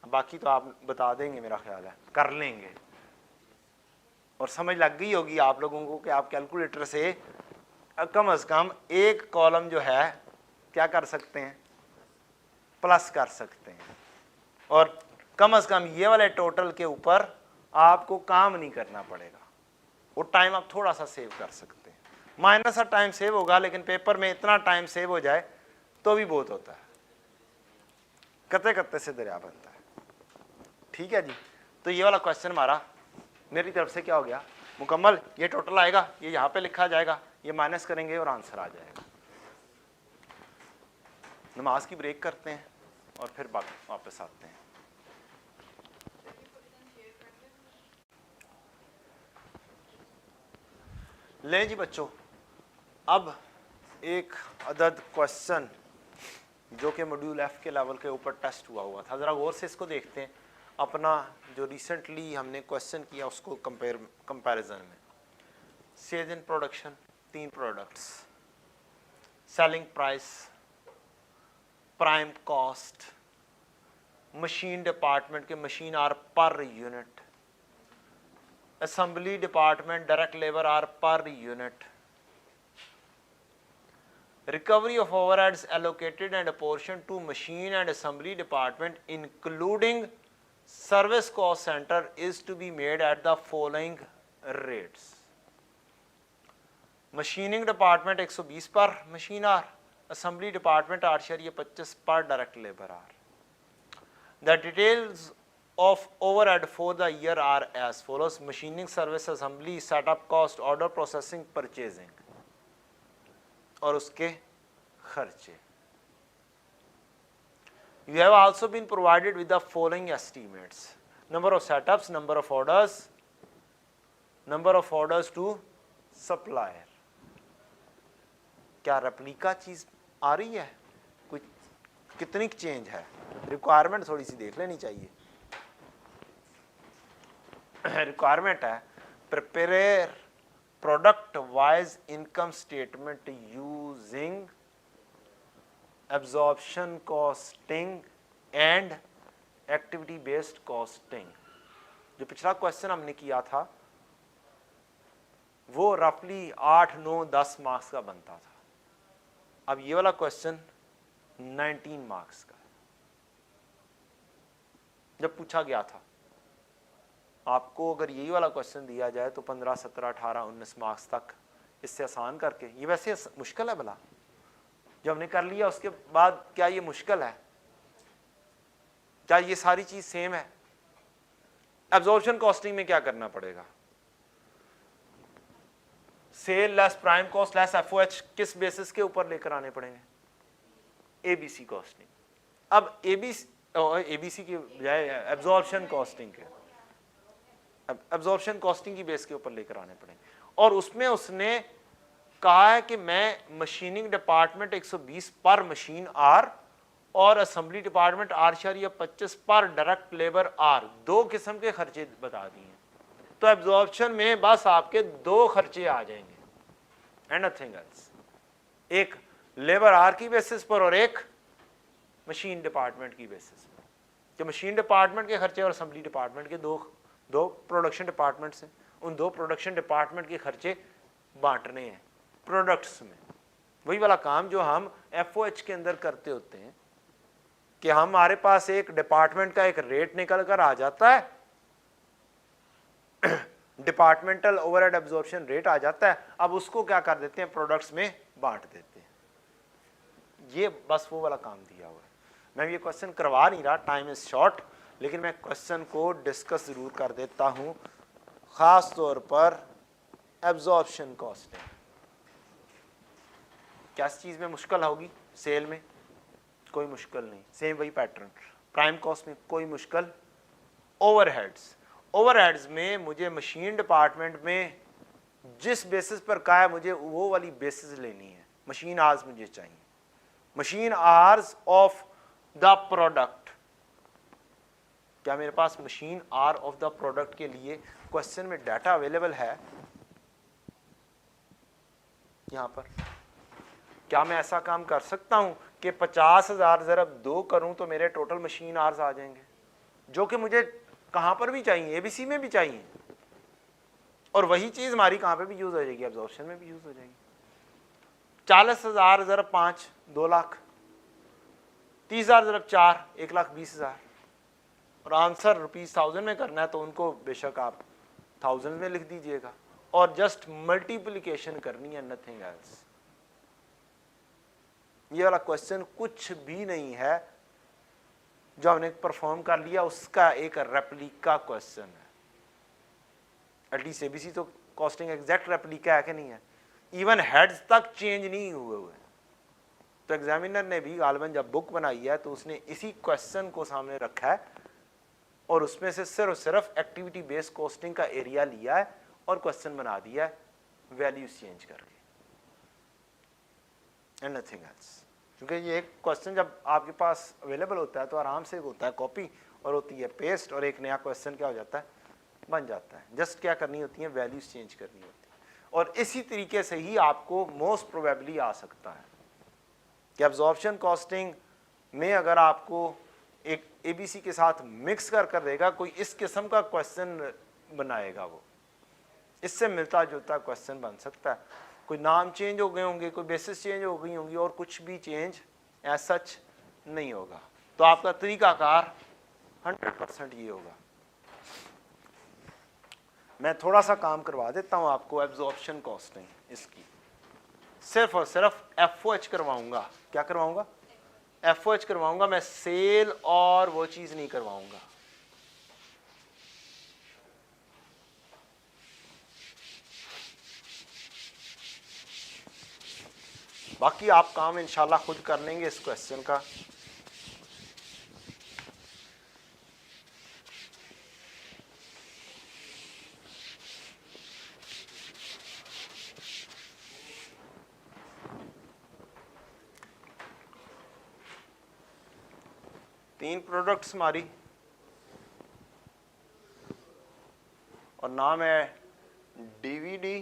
बाकी तो आप बता देंगे, मेरा ख्याल है कर लेंगे और समझ लग गई होगी आप लोगों को कि आप कैलकुलेटर से कम से कम एक कॉलम जो है क्या कर सकते हैं, प्लस कर सकते हैं। और कम से कम ये वाले टोटल के ऊपर आपको काम नहीं करना पड़ेगा, वो टाइम आप थोड़ा सा सेव कर सकते हैं। माइनस सा टाइम सेव होगा, लेकिन पेपर में इतना टाइम सेव हो जाए तो भी बहुत होता है। करते करते से दरिया बनता है। ठीक है जी, तो ये वाला क्वेश्चन हमारा मेरी तरफ से क्या हो गया, मुकम्मल। ये टोटल आएगा, ये यहाँ पे लिखा जाएगा, ये माइनस करेंगे और आंसर आ जाएगा। नमाज की ब्रेक करते हैं और फिर वापस आते हैं। लें जी बच्चों, अब एक अदद क्वेश्चन जो कि मॉड्यूल एफ के लेवल के ऊपर टेस्ट हुआ था, ज़रा गौर से इसको देखते हैं। अपना जो रिसेंटली हमने क्वेश्चन किया उसको कंपैरिजन में। Sales and production 3 products, selling price, prime cost, machine department के machine hour per unit, assembly department direct labour hour per unit, recovery of overheads allocated and apportioned to machine and assembly department including service cost center is to be made at the following rates. Machining department 120 per machine hour, assembly department 8.25 per direct labor hour. The details of overhead for the year are as follows: machining service, assembly, setup cost, order processing, purchasing और उसके खर्चे। You have also been provided with the following estimates: number of setups, number of orders to supplier। क्या replica चीज आ रही है? कुछ कितनी change है? रिक्वायरमेंट थोड़ी सी देख लेनी चाहिए। रिक्वायरमेंट है prepare product wise income statement using absorption costing and activity based costing। जो पिछला क्वेश्चन हमने किया था वो रफली 8, 9, 10 मार्क्स का बनता था। अब ये वाला क्वेश्चन 19 मार्क्स का। जब पूछा गया था आपको अगर यही वाला क्वेश्चन दिया जाए तो 15, 17, 18, 19 मार्क्स तक इससे आसान करके, ये वैसे मुश्किल है भला, जो हमने कर लिया उसके बाद क्या ये मुश्किल है? क्या ये सारी चीज सेम है? एब्जॉर्प्शन कॉस्टिंग में क्या करना पड़ेगा? Sale less prime cost less FOH किस बेसिस के ऊपर लेकर आने पड़ेंगे? ABC costing. अब एबीसी की बजाय एब्जॉर्प्शन कॉस्टिंग के, एब्जॉर्प्शन कॉस्टिंग की बेस के ऊपर लेकर आने पड़ेंगे। और उसमें उसने कहा है कि मैं मशीनिंग डिपार्टमेंट 120 पर मशीन आर और असेंबली डिपार्टमेंट 8.25 पर डायरेक्ट लेबर आर, 2 किस्म के खर्चे बता दिए। तो एब्जॉर्प्शन में बस आपके 2 खर्चे आ जाएंगे एंड नथिंग एल्स, एक लेबर आर की बेसिस पर और एक मशीन डिपार्टमेंट की बेसिस पर। कि मशीन डिपार्टमेंट के खर्चे और असेंबली डिपार्टमेंट के दो प्रोडक्शन डिपार्टमेंट्स हैं, उन 2 प्रोडक्शन डिपार्टमेंट के खर्चे बांटने हैं प्रोडक्ट्स में। वही वाला काम जो हम एफओएच के अंदर करते होते हैं कि हमारे पास एक डिपार्टमेंट का एक रेट निकल कर आ जाता है डिपार्टमेंटल ओवरहेड एब्जॉर्प्शन रेट आ जाता है। अब उसको क्या कर देते हैं, प्रोडक्ट्स में बांट देते हैं। ये बस वो वाला काम दिया हुआ है। मैं ये क्वेश्चन करवा नहीं रहा, टाइम इज शॉर्ट, लेकिन मैं क्वेश्चन को डिस्कस जरूर कर देता हूं, खास तौर पर एब्जॉर्प्शन कॉस्टिंग। क्या चीज में मुश्किल होगी? सेल में कोई मुश्किल नहीं, सेम वही पैटर्न। प्राइम कॉस्ट में कोई मुश्किल। ओवरहेड्स, ओवरहेड्स में मुझे मशीन डिपार्टमेंट में जिस बेसिस पर कहा है मुझे वो वाली बेसिस लेनी है। मशीन आवर्स मुझे चाहिए, machine hours of the product. क्या मेरे पास machine hour of the product के लिए क्वेश्चन में डाटा अवेलेबल है? यहां पर क्या मैं ऐसा काम कर सकता हूं कि 50,000 ज़रब 2 करूं तो मेरे टोटल मशीन आवर्स आ जाएंगे, जो कि मुझे कहां पर भी चाहिए, एबीसी में भी चाहिए, और वही चीज हमारी कहां पे भी यूज हो जाएगी, एब्जॉर्प्शन में भी यूज हो जाएगी। 40,000 ज़रब 5 2 लाख, 30,000 ज़रब 4 1,20,000, और आंसर ₹1000 में करना है तो उनको बेशक आप 1000 में लिख दीजिएगा, और जस्ट मल्टीप्लिकेशन करनी है, नथिंग एल्स। ये वाला क्वेश्चन कुछ भी नहीं है जो हमने परफॉर्म कर लिया, उसका एक रेप्लिका क्वेश्चन है। एटलीस्ट एबीसी तो कॉस्टिंग एग्जैक्ट रेप्लिका है कि नहीं है? इवन हेड्स तक चेंज नहीं हुए। तो एग्जामिनर ने भी गालिबन जब बुक बनाई है तो उसने इसी क्वेश्चन को सामने रखा है, और उसमें से सिर्फ एक्टिविटी बेस्ड कॉस्टिंग का एरिया लिया है और क्वेश्चन बना दिया है वैल्यूज चेंज करके, एंड नथिंग एल्स। क्योंकि ये एक क्वेश्चन जब आपके पास अवेलेबल होता है तो आराम से होता है कॉपी, और होती है पेस्ट, और एक नया क्वेश्चन क्या हो जाता है, बन जाता है। जस्ट क्या करनी होती है, वैल्यूज चेंज करनी होती है। और इसी तरीके से ही आपको मोस्ट प्रोबेबली आ सकता है कि एब्जॉर्प्शन कॉस्टिंग में अगर आपको एक एबीसी के साथ मिक्स कर देगा, कोई इस किस्म का क्वेश्चन बनाएगा, वो इससे मिलता जुलता क्वेश्चन बन सकता है। कोई नाम चेंज हो गए होंगे, कोई बेसिस चेंज हो गई होंगी, और कुछ भी चेंज एज सच नहीं होगा। तो आपका तरीकाकार 100% ये होगा। मैं थोड़ा सा काम करवा देता हूं आपको एब्जॉर्प्शन कॉस्टिंग, इसकी सिर्फ और सिर्फ एफओएच करवाऊंगा। क्या करवाऊंगा? एफओएच करवाऊंगा मैं, सेल और वो चीज नहीं करवाऊंगा। बाकी आप काम इंशाल्लाह खुद कर लेंगे इस क्वेश्चन का। तीन प्रोडक्ट्स हमारी, और नाम है डीवीडी,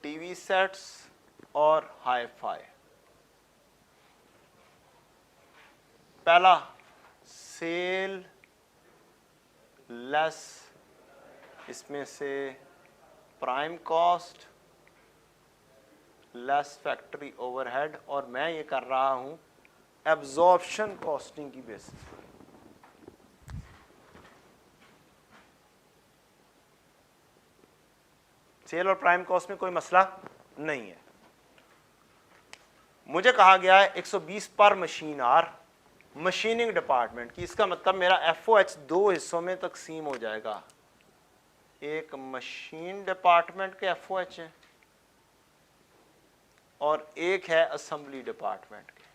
टीवी सेट्स और हाई-फाई। पहला सेल लेस, इसमें से prime cost less factory overhead, और मैं ये कर रहा हूं एब्जॉर्प्शन कॉस्टिंग की बेसिस पर। सेल और प्राइम कॉस्ट में कोई मसला नहीं है। मुझे कहा गया है 120 पर मशीन आर मशीनिंग डिपार्टमेंट की। इसका मतलब मेरा एफओएच दो हिस्सों में तकसीम हो जाएगा। एक मशीन डिपार्टमेंट के एफओएच है और एक है असेंबली डिपार्टमेंट के।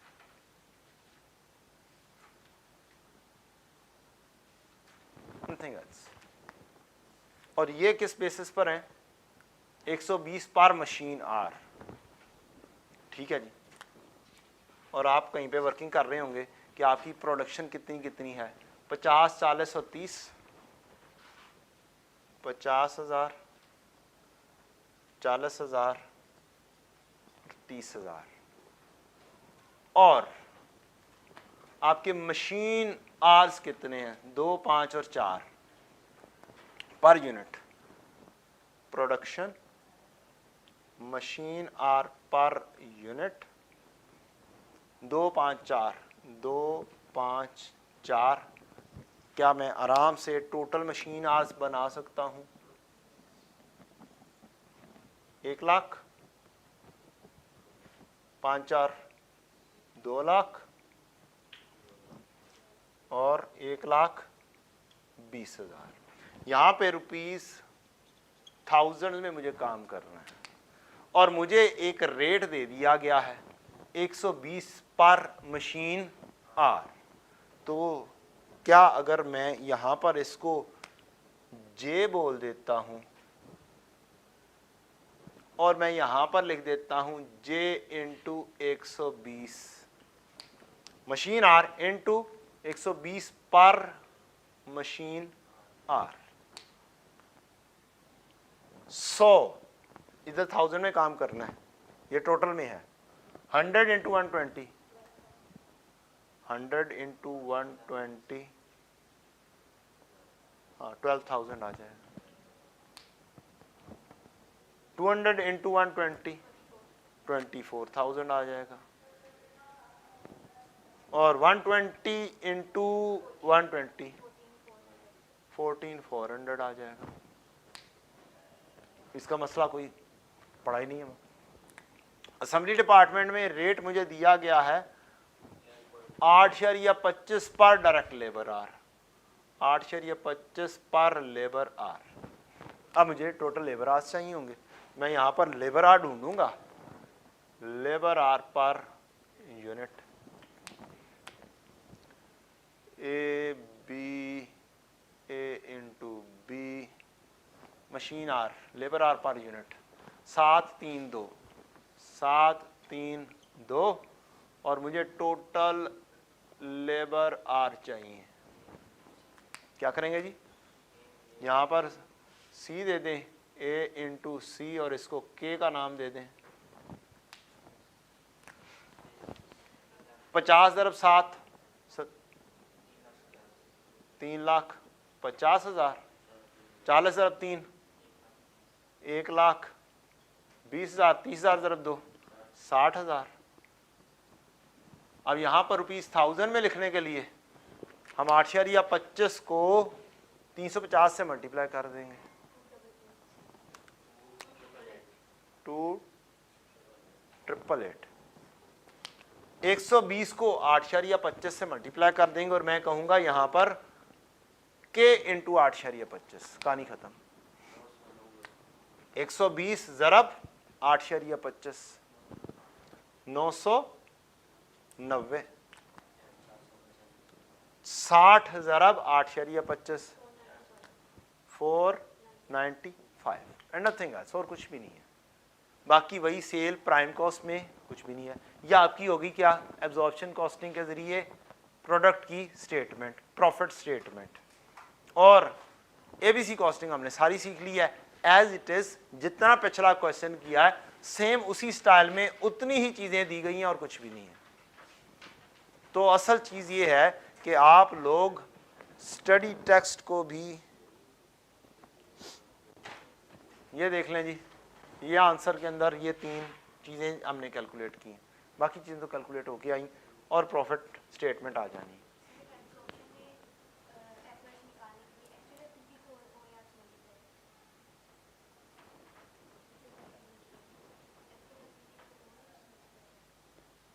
Nothing else. और ये किस बेसिस पर है? 120 पर मशीन आर। ठीक है जी। और आप कहीं पे वर्किंग कर रहे होंगे कि आपकी प्रोडक्शन कितनी कितनी है, 50, 40 और 30, 50,000, 40,000, 30,000। और आपके मशीन आवर्स कितने हैं? 2, 5 और 4 per unit. Production machine hour per unit 2, 5, 4, 2, 5, 4 क्या मैं आराम से टोटल मशीन आवर्स बना सकता हूं? 1 लाख, 5 4 2 लाख और 1,20,000। यहां पे रुपीस 1000 में मुझे काम करना है और मुझे एक रेट दे दिया गया है 120 पर मशीन आर। तो क्या अगर मैं यहां पर इसको जे बोल देता हूं और मैं यहां पर लिख देता हूं J into 120 machine are into 120 पर मशीन आर। 100 इधर 1000 में काम करना है, ये टोटल में है। 100 इंटू 120, 100 इंटू 120, हाँ 12,000 आ जाएगा। 200 इंटू 120, 24,000 आ जाएगा। और 120 इंटू 120, 14,400 आ जाएगा। इसका मसला कोई पड़ा ही नहीं है। असेंबली डिपार्टमेंट में रेट मुझे दिया गया है 8.25 पर डायरेक्ट लेबर आर, 8.25 पर लेबर आर। अब मुझे टोटल लेबर आर्स चाहिए होंगे, मैं यहां पर लेबर आर ढूंढूंगा, labour hour per unit, A B A into B machine hour labour hour per unit 732 732 और मुझे टोटल लेबर आर चाहिए। क्या करेंगे जी, यहां पर सी दे दें ए इंटू सी और इसको के का नाम दे दें। 50 × 7 3,50,000, 40 × 3 1,20,000, 30,000 × 2 60,000। अब यहां पर रुपीस 1000 में लिखने के लिए हम 8.25 को 350 से मल्टीप्लाई कर देंगे, 2,888। 120 को 8.25 से मल्टीप्लाई कर देंगे और मैं कहूंगा यहां पर के इंटू 8.25, कहानी खत्म। 120 ज़रब 8.25, 990। 60 ज़रब 8.25, 495 एंड नथिंग एल्स, और कुछ भी नहीं है। बाकी वही सेल प्राइम कॉस्ट में कुछ भी नहीं है। यह आपकी होगी क्या, एब्जॉर्प्शन कॉस्टिंग के जरिए प्रोडक्ट की स्टेटमेंट, प्रॉफिट स्टेटमेंट। और एबीसी कॉस्टिंग हमने सारी सीख ली है एज इट इज, जितना पिछला क्वेश्चन किया है सेम उसी स्टाइल में उतनी ही चीजें दी गई हैं और कुछ भी नहीं है। तो असल चीज ये है कि आप लोग स्टडी टेक्स्ट को भी ये देख लें जी, ये आंसर के अंदर ये 3 चीजें हमने कैलकुलेट की, बाकी चीजें तो कैलकुलेट होके आई और प्रॉफिट स्टेटमेंट आ जानी।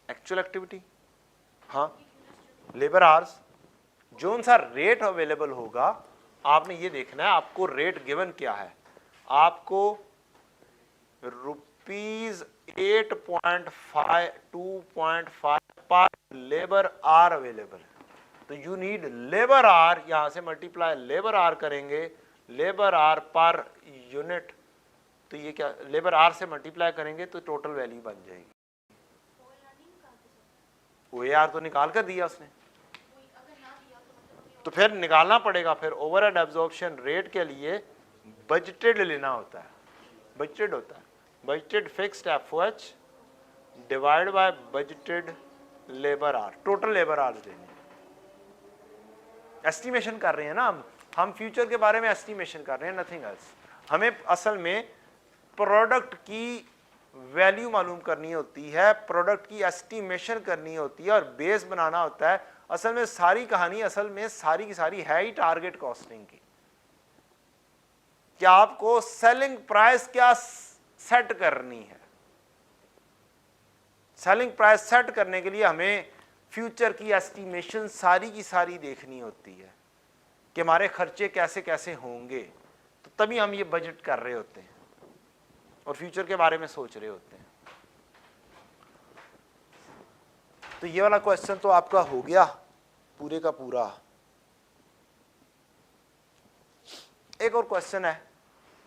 एक्चुअल एक्टिविटी, हाँ लेबर आवर्स, जो सा रेट अवेलेबल होगा आपने ये देखना है। आपको रेट गिवन क्या है, आपको ₹8.5 पर लेबर आर अवेलेबल है। तो यू नीड लेबर आर, यहां से मल्टीप्लाई लेबर आर करेंगे, लेबर आर पर यूनिट। तो ये क्या, लेबर आर से मल्टीप्लाई करेंगे तो टोटल वैल्यू बन जाएगी। OAR तो निकाल कर दिया उसने, तो फिर निकालना पड़ेगा। फिर ओवरहेड एब्जॉर्प्शन रेट के लिए बजटेड लेना होता है, बजटेड होता है, budgeted fixed FOH divide by budgeted labour hour, total labour hour देंगे। एस्टिमेशन कर रहे हैं ना हम फ्यूचर के बारे में एस्टिमेशन कर रहे हैं, नथिंग एल्स। हमें असल में प्रोडक्ट की वैल्यू मालूम करनी होती है, प्रोडक्ट की एस्टिमेशन करनी होती है और बेस बनाना होता है। असल में सारी कहानी असल में सारी की सारी है ही टारगेट कॉस्टिंग की, कि आपको सेलिंग प्राइस क्या सेट करनी है। सेलिंग प्राइस सेट करने के लिए हमें फ्यूचर की एस्टिमेशन सारी की सारी देखनी होती है कि हमारे खर्चे कैसे कैसे होंगे, तो तभी हम ये बजट कर रहे होते हैं और फ्यूचर के बारे में सोच रहे होते हैं। तो ये वाला क्वेश्चन तो आपका हो गया पूरे का पूरा। एक और क्वेश्चन है,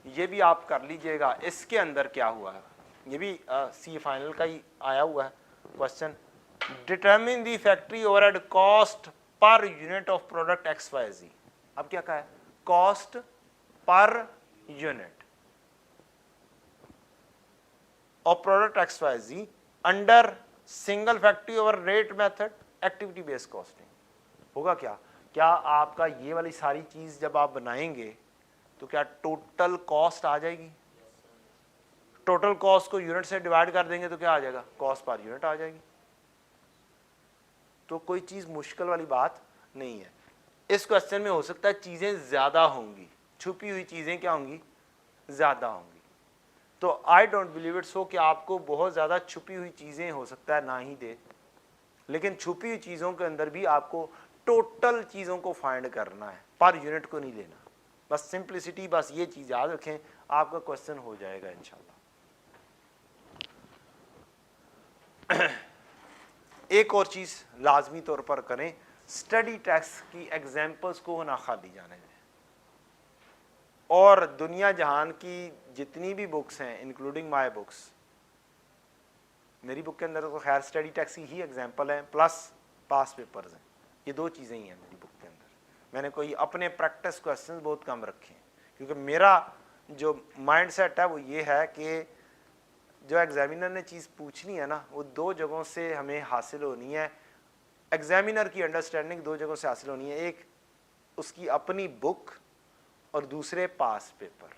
ये भी आप कर लीजिएगा। इसके अंदर क्या हुआ है, ये भी सी फाइनल का ही आया हुआ है question. Determine the factory overhead cost per unit of product XYZ। अब क्या कहा है, cost per unit of product XYZ under single factory over rate method activity based costing. होगा क्या, क्या आपका ये वाली सारी चीज जब आप बनाएंगे तो क्या टोटल कॉस्ट आ जाएगी? टोटल कॉस्ट को यूनिट से डिवाइड कर देंगे तो क्या आ जाएगा, कॉस्ट पर यूनिट आ जाएगी। तो कोई चीज मुश्किल वाली बात नहीं है। इस क्वेश्चन में हो सकता है चीजें ज्यादा होंगी, छुपी हुई चीजें क्या होंगी, ज्यादा होंगी। तो I don't believe it so कि आपको बहुत ज्यादा छुपी हुई चीजें हो सकता है ना ही दे, लेकिन छुपी हुई चीजों के अंदर भी आपको टोटल चीजों को फाइंड करना है, पर यूनिट को नहीं लेना। बस सिंप्लिसिटी, बस ये चीज याद रखें, आपका क्वेश्चन हो जाएगा इंशाल्लाह। एक और चीज लाजमी तौर पर करें, स्टडी टेक्स्ट की एग्जाम्पल्स को ना खाली जाने दें। और दुनिया जहान की जितनी भी बुक्स हैं इंक्लूडिंग माय बुक्स, मेरी बुक के अंदर तो खैर स्टडी टेक्स्ट ही एग्जाम्पल है प्लस पास पेपर्स हैं, ये दो चीज़ें ही हैं मेरी बुक के अंदर। मैंने कोई अपने प्रैक्टिस क्वेश्चन बहुत कम रखे हैं, क्योंकि मेरा जो माइंड सेट है वो ये है कि जो एग्जामिनर ने चीज़ पूछनी है ना, वो दो जगहों से हमें हासिल होनी है। एग्जामिनर की अंडरस्टैंडिंग दो जगहों से हासिल होनी है, एक उसकी अपनी बुक और दूसरे पास पेपर।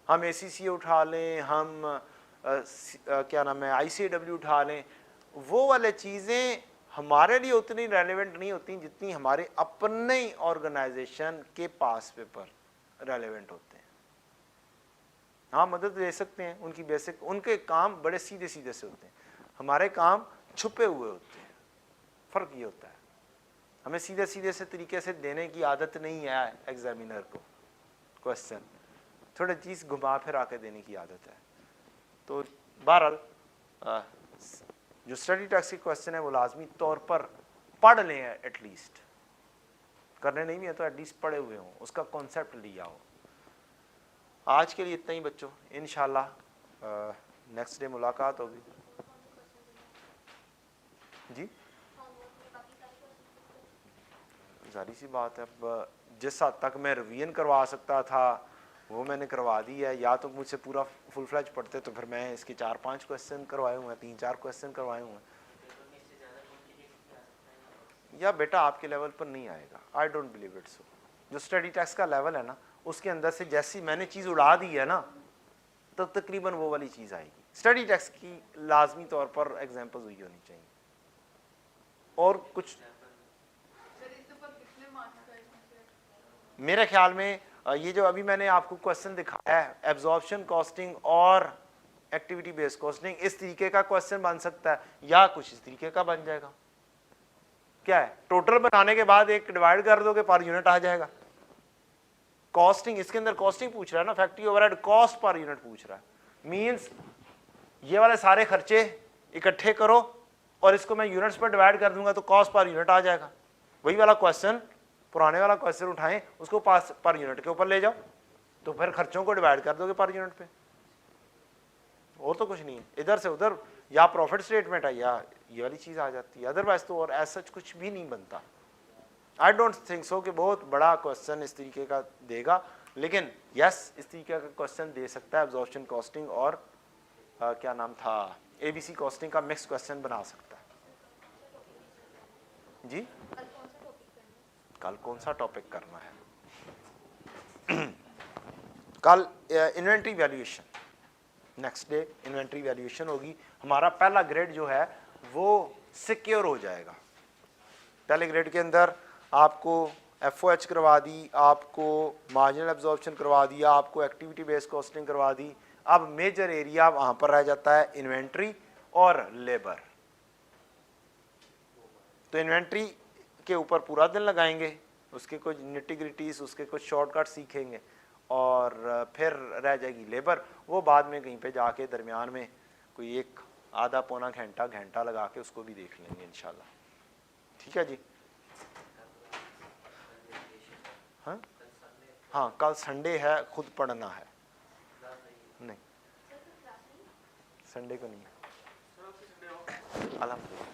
हम ACCA उठा लें, हम क्या नाम है ICAW उठा लें, वो वाले चीज़ें हमारे लिए उतनी रेलेवेंट नहीं होती जितनी हमारे अपने ऑर्गेनाइजेशन के पास पेपर रेलेवेंट होते हैं। हाँ, मदद ले सकते हैं, उनकी बेसिक, उनके काम बड़े सीधे सीधे से होते हैं, हमारे काम छुपे हुए होते हैं। फ़र्क ये होता है, हमें सीधे सीधे से तरीके से देने की आदत नहीं है एग्जामिनर को क्वेश्चन, थोड़ी चीज़ घुमा फिरा के देने की आदत है। तो बहरहाल जो स्टडी टेक्स्ट के क्वेश्चन है वो लाजमी तौर पर पढ़ लें, एटलीस्ट करने नहीं भी है तो एटलीस्ट पढ़े हुए हों, उसका कॉन्सेप्ट लिया हो। आज के लिए इतना ही बच्चों, इंशाल्लाह नेक्स्ट डे मुलाकात होगी। जी जारी सी बात है, अब जिस हद तक मैं रिवीजन करवा सकता था वो मैंने करवा दी है। या तो मुझसे पूरा फुल फ्लैज पढ़ते तो फिर मैं इसके 4-5 क्वेश्चन करवाए हुए हैं, 3-4 क्वेश्चन करवाए हुए हैं, या बेटा आपके लेवल पर नहीं आएगा। I don't believe it so. जो स्टडी टेक्स्ट का लेवल है ना, उसके अंदर से जैसी मैंने चीज़ उड़ा दी है ना, तो तकरीबन वो वाली चीज़ आएगी। स्टडी टेक्स्ट की लाजमी तौर पर एग्जाम्पल्स हुई होनी चाहिए। और कुछ मेरे ख्याल में ये जो अभी मैंने आपको क्वेश्चन दिखाया है, एब्जॉर्प्शन कॉस्टिंग और एक्टिविटी बेस्ड कॉस्टिंग, इस तरीके का क्वेश्चन बन सकता है या कुछ इस तरीके का बन जाएगा। क्या है, टोटल बनाने के बाद एक डिवाइड कर दोगे, पर यूनिट आ जाएगा। कॉस्टिंग, इसके अंदर कॉस्टिंग पूछ रहा है ना, factory overhead cost per unit पूछ रहा है। मींस ये वाले सारे खर्चे इकट्ठे करो और इसको मैं यूनिट्स पर डिवाइड कर दूंगा तो कॉस्ट पर यूनिट आ जाएगा। वही वाला क्वेश्चन, पुराने वाला क्वेश्चन उठाएं, उसको पास पर यूनिट के ऊपर ले जाओ, तो फिर खर्चों को डिवाइड कर दोगे पर यूनिट पे, और तो कुछ नहीं है। इधर से उधर या प्रॉफिट स्टेटमेंट है या ये वाली चीज़ आ जाती है, अदरवाइज तो और ऐसा कुछ भी नहीं बनता। आई डोंट थिंक सो कि बहुत बड़ा क्वेश्चन इस तरीके का देगा, लेकिन यस इस तरीके का क्वेश्चन दे सकता है। एब्जॉर्प्शन कॉस्टिंग और क्या नाम था, ABC कॉस्टिंग का मिक्स क्वेश्चन बना सकता है। जी कल कौन सा टॉपिक करना है? कल inventory valuation, next day inventory valuation होगी, हमारा पहला ग्रेड जो है वो सिक्योर हो जाएगा। पहले ग्रेड के अंदर आपको FOH करवा दी, आपको मार्जिनल एब्जॉर्प्शन करवा दिया, आपको एक्टिविटी बेस्ड कॉस्टिंग करवा दी। अब मेजर एरिया वहां पर रह जाता है इन्वेंट्री और लेबर। तो इन्वेंट्री के ऊपर पूरा दिन लगाएंगे, उसके कुछ निटिग्रिटीज, उसके कुछ शॉर्टकट सीखेंगे, और फिर रह जाएगी लेबर। वो बाद में कहीं पे जाके दरमियान में कोई एक आधा पौना घंटा लगा के उसको भी देख लेंगे इंशाल्लाह। ठीक है जी। हाँ हाँ, कल संडे है, खुद पढ़ना है। नहीं, संडे को नहीं है। अल्हम्दुलिल्लाह।